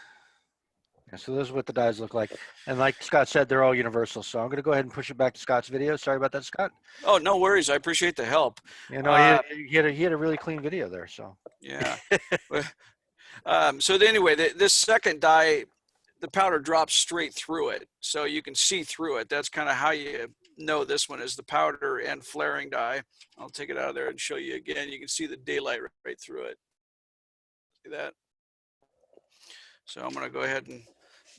Yeah, so this is what the dies look like. And like Scott said, they're all universal. So I'm going to go ahead and push it back to Scott's video. Sorry about that, Scott. Oh, no worries. I appreciate the help. You know, he had a really clean video there. So yeah. So anyway, this second die, the powder drops straight through it. So you can see through it. That's kind of how you know this one is the powder and flaring die. I'll take it out of there and show you again. You can see the daylight right through it. See that? So I'm going to go ahead and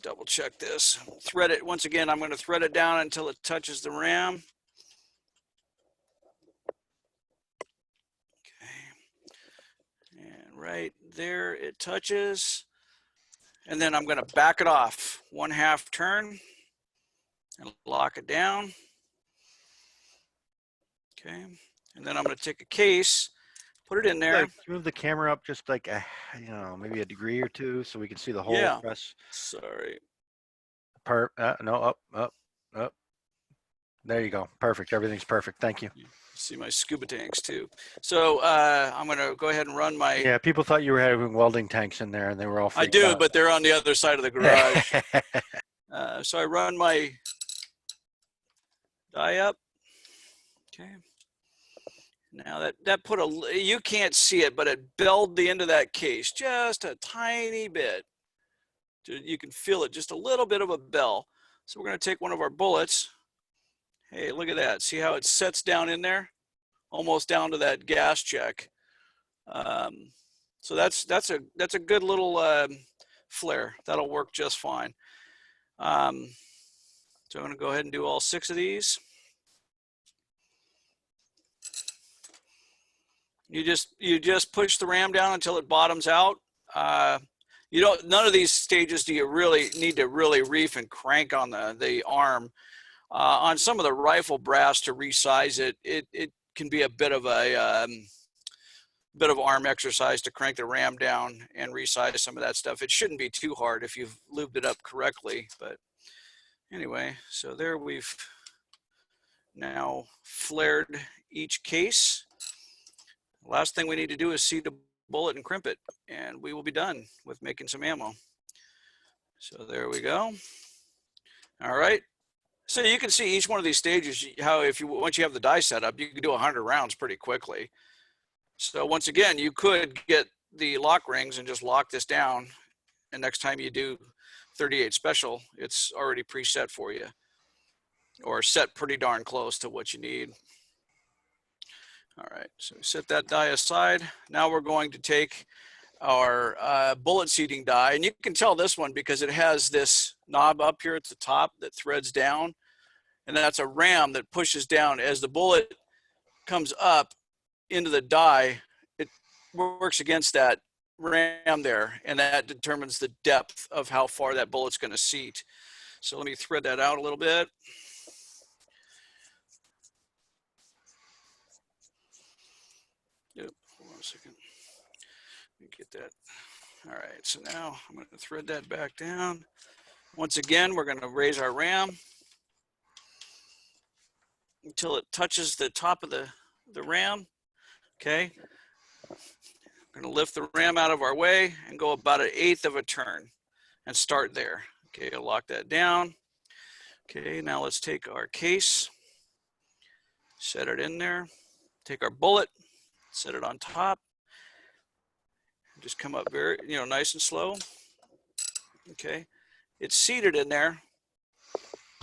double check this. Thread it. Once again, I'm going to thread it down until it touches the ram. Okay. And right there it touches. And then I'm going to back it off 1/2 turn and lock it down. Okay. And then I'm going to take a case, put it in there. Move the camera up just like maybe a degree or two so we can see the whole press. Sorry. No, up. There you go. Perfect. Everything's perfect. Thank you. See my scuba tanks too. So I'm going to go ahead and run my. Yeah, people thought you were having welding tanks in there, and they were all. I do, out. but they're on the other side of the garage. So I run my die up. Okay. Now that put you can't see it, but it belled the end of that case just a tiny bit. You can feel it, just a little bit of a bell. So we're going to take one of our bullets. Hey, look at that. See how it sets down in there? Almost down to that gas check. So that's a good little flare. That'll work just fine. So I'm going to go ahead and do all 6 of these. You just push the ram down until it bottoms out. None of these stages do you really need to really reef and crank on the arm. On some of the rifle brass to resize it, it can be a bit of arm exercise to crank the ram down and resize some of that stuff. It shouldn't be too hard if you've lubed it up correctly. But anyway, so there we've now flared each case. Last thing we need to do is seat the bullet and crimp it, and we will be done with making some ammo. So there we go. All right. So you can see each one of these stages, how once you have the die set up, you can do 100 rounds pretty quickly. So once again, you could get the lock rings and just lock this down, and next time you do 38 special, it's already preset for you, or set pretty darn close to what you need. All right, so set that die aside. Now we're going to take our bullet seating die, and you can tell this one because it has this knob up here at the top that threads down, and that's a ram that pushes down as the bullet comes up into the die. It works against that ram there, and that determines the depth of how far that bullet's going to seat. So let me thread that out a little bit. Yep, hold on a second. Let me get that. All right, so now I'm going to thread that back down. Once again, we're going to raise our ram until it touches the top of the ram. Okay. I'm going to lift the ram out of our way and go about 1/8 of a turn and start there. Okay, I'll lock that down. Okay, now let's take our case, set it in there, take our bullet, set it on top, just come up very, nice and slow. Okay, it's seated in there,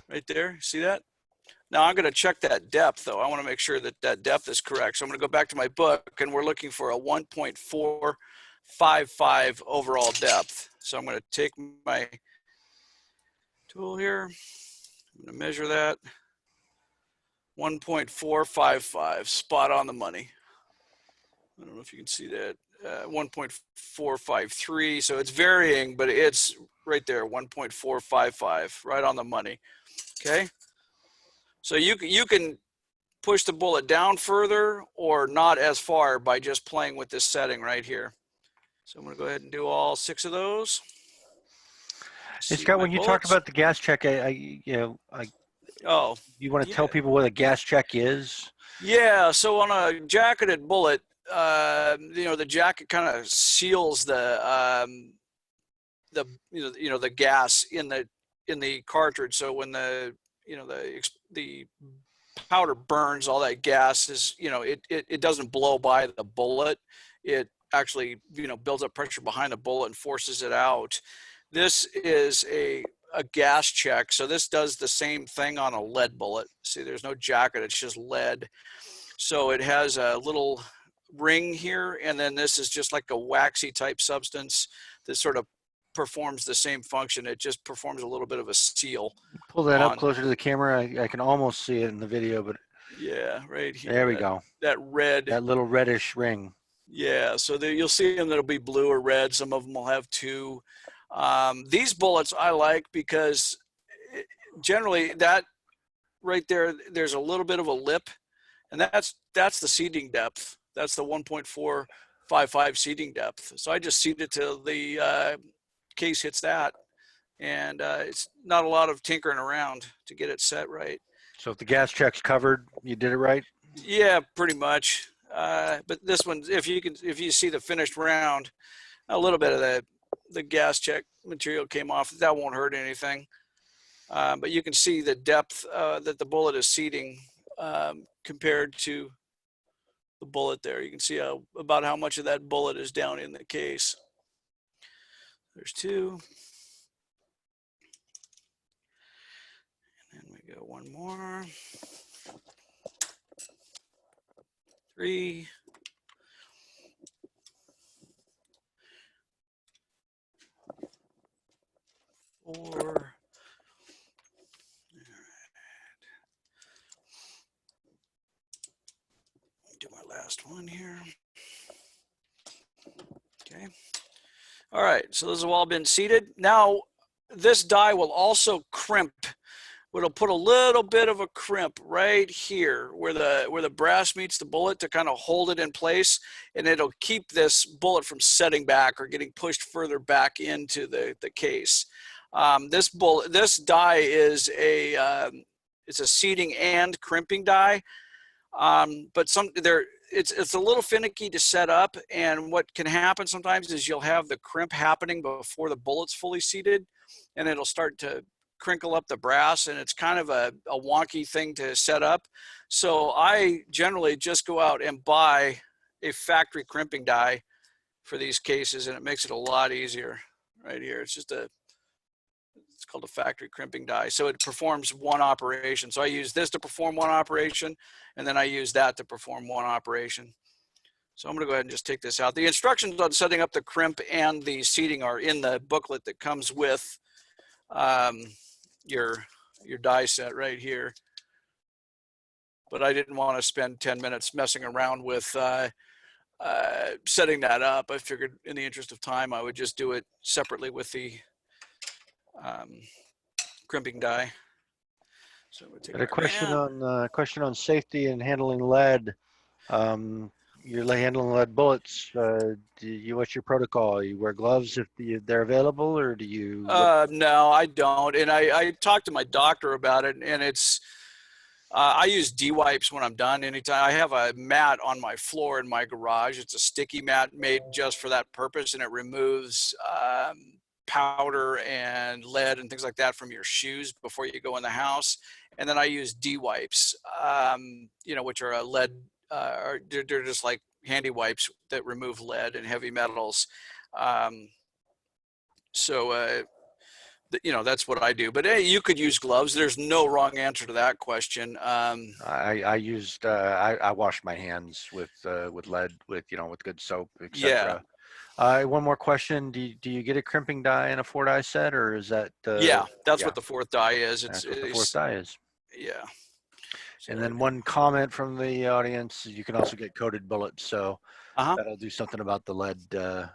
right there, see that? Now I'm going to check that depth though. I want to make sure that that depth is correct. So I'm going to go back to my book and we're looking for a 1.455 overall depth. So I'm going to take my tool here. I'm going to measure that. 1.455, spot on the money. I don't know if you can see that. 1.453, so it's varying, but it's right there, 1.455, right on the money. Okay. So you can push the bullet down further or not as far by just playing with this setting right here. So I'm going to go ahead and do all 6 of those. Scott, when you talk about the gas check, you want to tell people what a gas check is? Yeah. So on a jacketed bullet, the jacket kind of seals the gas in the cartridge. So when the powder burns, all that gas is, it doesn't blow by the bullet. It actually, builds up pressure behind the bullet and forces it out. This is a gas check. So this does the same thing on a lead bullet. See, there's no jacket, it's just lead. So it has a little ring here, and then this is just like a waxy type substance that sort of performs the same function. It just performs a little bit of a seal. Pull that up closer to the camera. I can almost see it in the video, but yeah, right here. There we go. That little reddish ring. Yeah, so you'll see them that'll be blue or red. Some of them will have 2. These bullets I like because generally that right there, there's a little bit of a lip, and that's the seating depth. That's the 1.455 seating depth. So I just seat it till the case hits that, and it's not a lot of tinkering around to get it set right. So if the gas check's covered, you did it right? Yeah, pretty much. But this one, if you see the finished round, a little bit of the gas check material came off. That won't hurt anything. But you can see the depth that the bullet is seating compared to the bullet there. You can see about how much of that bullet is down in the case. There's 2. And then we go 1 more. 3. 4. Do my last one here. Okay. All right, so those have all been seated. Now, this die will also crimp. It'll put a little bit of a crimp right here where the brass meets the bullet to kind of hold it in place, and it'll keep this bullet from setting back or getting pushed further back into the case. This die is it's a seating and crimping die, but it's a little finicky to set up, and what can happen sometimes is you'll have the crimp happening before the bullet's fully seated, and it'll start to crinkle up the brass, and it's kind of a wonky thing to set up. So I generally just go out and buy a factory crimping die for these cases, and it makes it a lot easier. Right here, it's called a factory crimping die. So it performs one operation. So I use this to perform one operation, and then I use that to perform one operation. So I'm going to go ahead and just take this out. The instructions on setting up the crimp and the seating are in the booklet that comes with your die set right here. but I didn't want to spend 10 minutes messing around with setting that up. I figured in the interest of time, I would just do it separately with the crimping die. So I'm gonna take Got a my question on safety and handling lead. You're handling lead bullets. What's your protocol? You wear gloves if they're available, or do you? No, I don't. And I talked to my doctor about it, and it's, I use D-wipes when I'm done. Anytime I have a mat on my floor in my garage, it's a sticky mat made just for that purpose, and it removes powder and lead and things like that from your shoes before you go in the house. And then I use D-wipes, which are a lead, they're just like handy wipes that remove lead and heavy metals. That's what I do. But hey, you could use gloves. There's no wrong answer to that question. I washed my hands with lead with good soap, Yeah. etc. One more question: Do you get a crimping die in a 4-die set, or is that? Yeah, that's what the 4th die is. That's what the 4th die is. Yeah. So, and then one comment from the audience: you can also get coated bullets, so that'll do something about the lead. Yeah.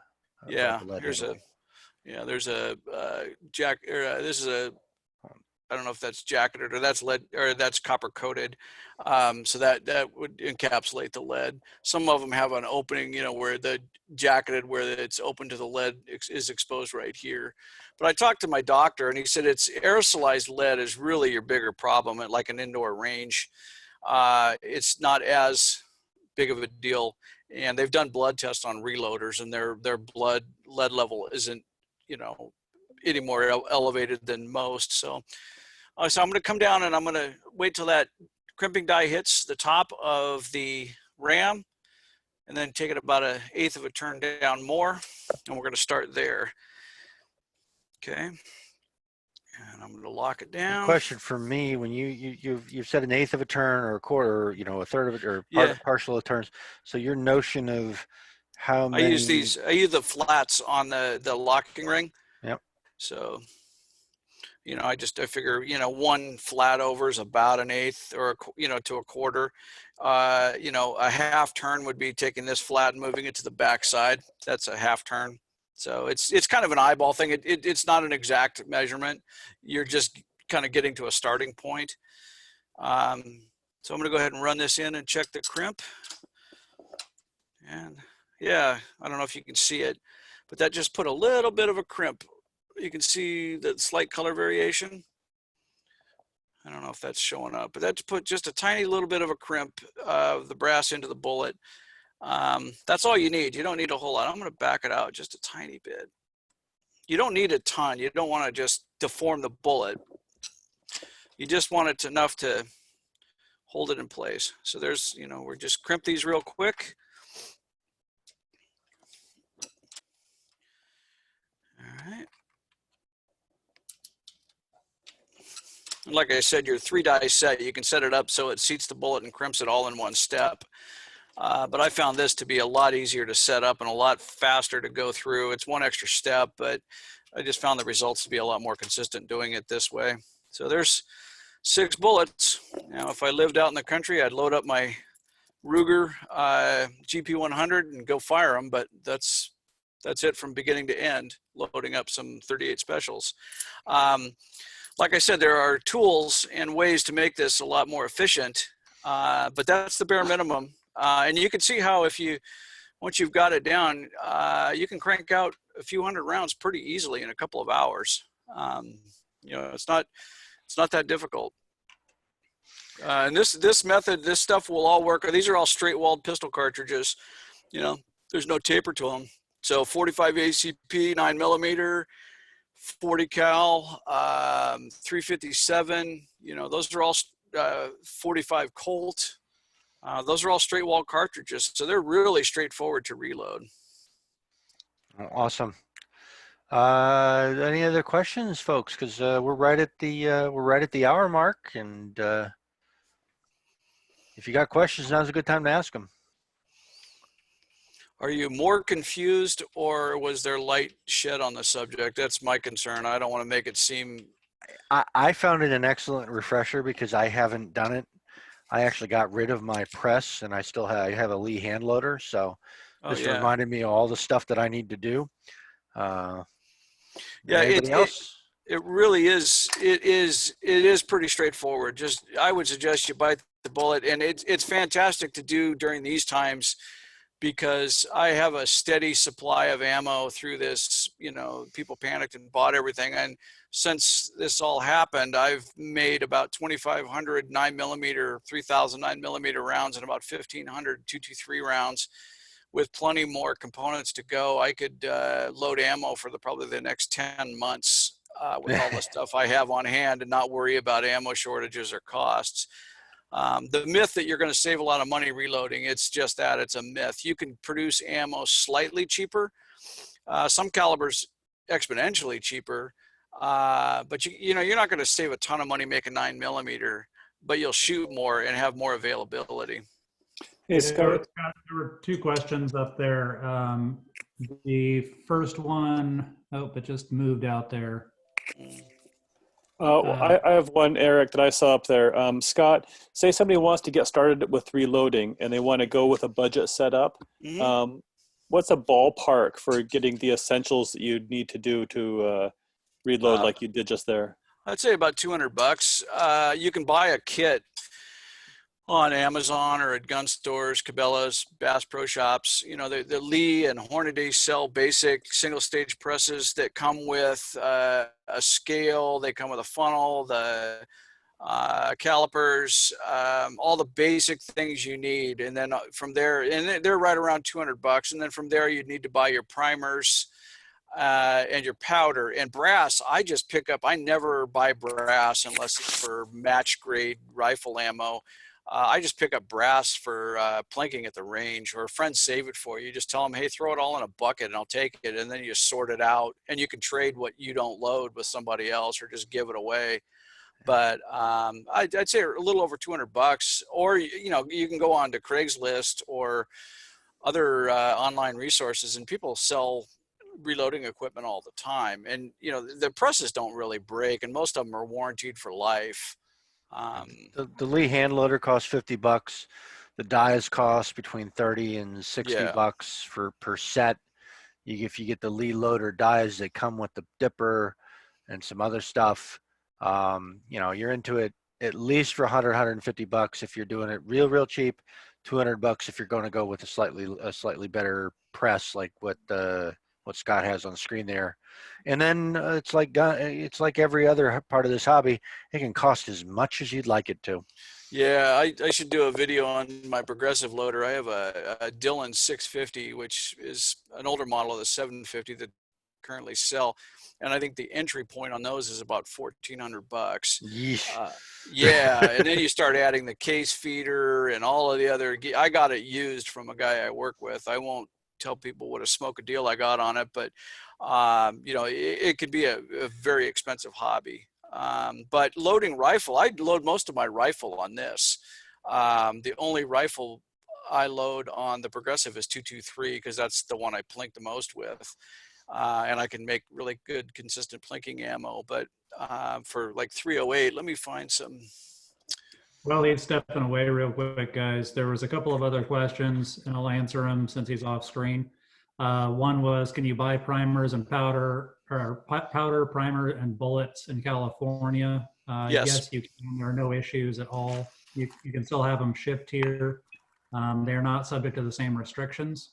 The lead There's handling. this is a, I don't know if that's jacketed or that's lead or that's copper coated. So that would encapsulate the lead. Some of them have an opening, where the jacketed, where it's open to the lead is exposed right here. But I talked to my doctor, and he said it's aerosolized lead is really your bigger problem at like an indoor range. It's not as big of a deal. And they've done blood tests on reloaders, and their blood lead level isn't, any more elevated than most. So I'm going to come down, and I'm going to wait till that crimping die hits the top of the ram, and then take it about 1/8 of a turn down more, and we're going to start there. Okay. And I'm going to lock it down. A question for me: when you've said 1/8 of a turn or a quarter, or, 1/3 of it, or partial of turns. So your notion of how many? I use the flats on the locking ring. Yep. So, I figure, one flat over is about 1/8 or, to a quarter. A half turn would be taking this flat and moving it to the back side. That's a half turn. So it's kind of an eyeball thing. It's not an exact measurement. You're just kind of getting to a starting point. So I'm going to go ahead and run this in and check the crimp. And yeah, I don't know if you can see it, but that just put a little bit of a crimp. You can see the slight color variation. I don't know if that's showing up, but that's put just a tiny little bit of a crimp of the brass into the bullet. That's all you need. You don't need a whole lot. I'm going to back it out just a tiny bit. You don't need a ton. You don't want to just deform the bullet. You just want it enough to hold it in place. So there's, we're just crimp these real quick. All right. And like I said, your 3-die set, you can set it up so it seats the bullet and crimps it all in one step. But I found this to be a lot easier to set up and a lot faster to go through. It's one extra step, but I just found the results to be a lot more consistent doing it this way. So there's 6 bullets. Now, if I lived out in the country, I'd load up my Ruger GP100 and go fire them, but that's it from beginning to end, loading up some 38 specials. Like I said, there are tools and ways to make this a lot more efficient, but that's the bare minimum. And you can see how once you've got it down, you can crank out a few hundred rounds pretty easily in a couple of hours. It's not that difficult. And this method, this stuff will all work. These are all straight-walled pistol cartridges. There's no taper to them. So 45 ACP, 9mm, 40 cal, 357. Those are all 45 Colt. Those are all straight wall cartridges, so they're really straightforward to reload. Awesome. Any other questions, folks? Because we're right at the hour mark, and if you got questions, now's a good time to ask them. Are you more confused, or was there light shed on the subject? That's my concern. I don't want to make it seem. I found it an excellent refresher because I haven't done it. I actually got rid of my press, and I have a Lee hand loader, so Oh this yeah. reminded me of all the stuff that I need to do. Uh, Yeah, Anybody else? it really is. It is pretty straightforward. Just I would suggest you bite the bullet, and it's fantastic to do during these times because I have a steady supply of ammo through this. You know, people panicked and bought everything, and since this all happened, I've made about 2,500 9mm, 3,000 9mm rounds, and about 1,500 223 rounds with plenty more components to go. I could load ammo for probably the next 10 months with all the stuff I have on hand and not worry about ammo shortages or costs. The myth that you're going to save a lot of money reloading, it's just that, it's a myth. You can produce ammo slightly cheaper, some calibers exponentially cheaper, but you know, you're not going to save a ton of money making 9mm, but you'll shoot more and have more availability. Hey, There Scott. were two questions up there. The first one, oh, it just moved out there. I have one, Eric, that I saw up there. Scott, say somebody wants to get started with reloading and they want to go with a budget setup. Mm-hmm. What's a ballpark for getting the essentials that you need to do to reload like you did just there? I'd say about $200. You can buy a kit on Amazon or at gun stores, Cabela's, Bass Pro Shops. You know, the Lee and Hornady sell basic single stage presses that come with a scale. They come with a funnel, the calipers, all the basic things you need. And then from there, and they're right around $200. And then from there, you'd need to buy your primers and your powder. And brass, I just pick up. I never buy brass unless it's for match grade rifle ammo. I just pick up brass for plinking at the range, or friends save it for you. You just tell them, hey, throw it all in a bucket and I'll take it. And then you sort it out, and you can trade what you don't load with somebody else or just give it away. But I'd say a little over $200, or, you know, you can go on to Craigslist or other online resources, and people sell reloading equipment all the time. And, you know, the presses don't really break, and most of them are warranted for life. The Lee hand loader costs $50. The dies cost between 30 and 60 Yeah. bucks per set. If you get the Lee loader dies, they come with the dipper and some other stuff. You know, you're into it at least for 100, 150 bucks if you're doing it real cheap. 200 bucks if you're going to go with a slightly better press, like what Scott has on the screen there. And then it's like every other part of this hobby. It can cost as much as you'd like it to. Yeah, I should do a video on my progressive loader. I have a Dillon 650, which is an older model of the 750 that currently sell. And I think the entry point on those is about $1,400. Yeesh. Yeah, and then you start adding the case feeder and all of the other. I got it used from a guy I work with. I won't tell people what a smoke a deal I got on it, but you know, it could be a very expensive hobby. But loading rifle, I load most of my rifle on this. The only rifle I load on the progressive is 223, because that's the one I plink the most with. And I can make really good consistent plinking ammo. But for like 308, let me find some. Well, he's stepping away real quick, guys. There was a couple of other questions, and I'll answer them since he's off screen. One was, can you buy primers and powder, primer, and bullets in California? Yes, you can. There are no issues at all. You can still have them shipped here. They're not subject to the same restrictions.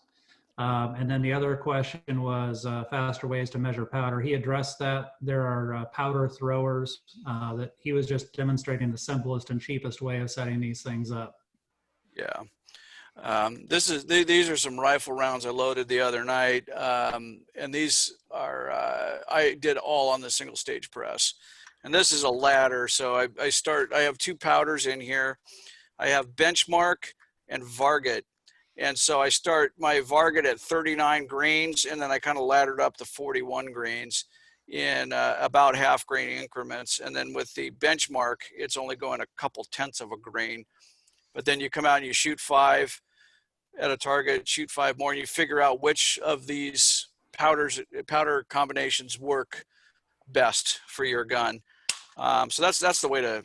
And then the other question was faster ways to measure powder. He addressed that. There are powder throwers that he was just demonstrating the simplest and cheapest way of setting these things up. Yeah. These are some rifle rounds I loaded the other night. And these are, I did all on the single stage press. And this is a ladder. So I have two powders in here. I have Benchmark and Varget. And so I start my Varget at 39 grains, and then I kind of laddered up to 41 grains in about half grain increments. And then with the Benchmark, it's only going a couple tenths of a grain. But then you come out and you shoot 5 at a target, shoot 5 more, and you figure out which of these powder combinations work best for your gun. So that's the way to,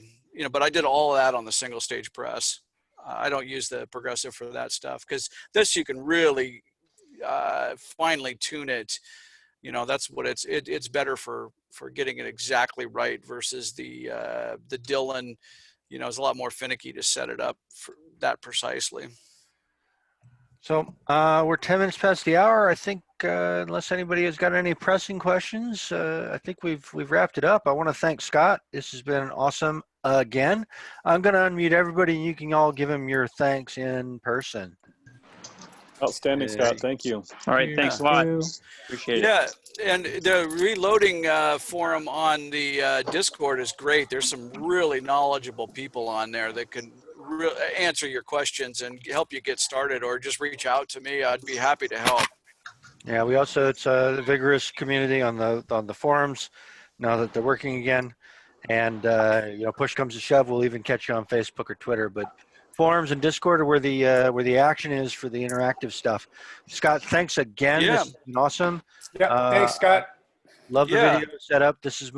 but I did all of that on the single stage press. I don't use the progressive for that stuff, because this you can really finely tune it. That's what it's better for getting it exactly right versus the Dylan. It's a lot more finicky to set it up for that precisely. So we're 10 minutes past the hour. I think unless anybody has got any pressing questions, I think we've wrapped it up. I want to thank Scott. This has been awesome again. I'm going to unmute everybody, and you can all give him your thanks in person. Outstanding, Scott. Thank you. All right, thanks a lot. Appreciate it. Yeah, and the reloading forum on the Discord is great. There's some really knowledgeable people on there that can answer your questions and help you get started, or just reach out to me. I'd be happy to help. Yeah, it's a vigorous community on the forums now that they're working again, and push comes to shove, we'll even catch you on Facebook or Twitter, but forums and Discord are where the action is for the interactive stuff. Scott, thanks again. Yeah. This has been awesome. Yeah, thanks, Scott. Love the Yeah. video setup. This is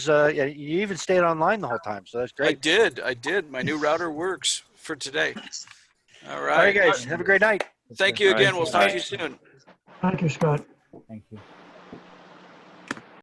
you even stayed online the whole time, so that's great. I did. My new router works for today. All right. All right, guys, have a great night. Thank you All right. again. We'll talk to you soon. Thank you, Scott. Thank you.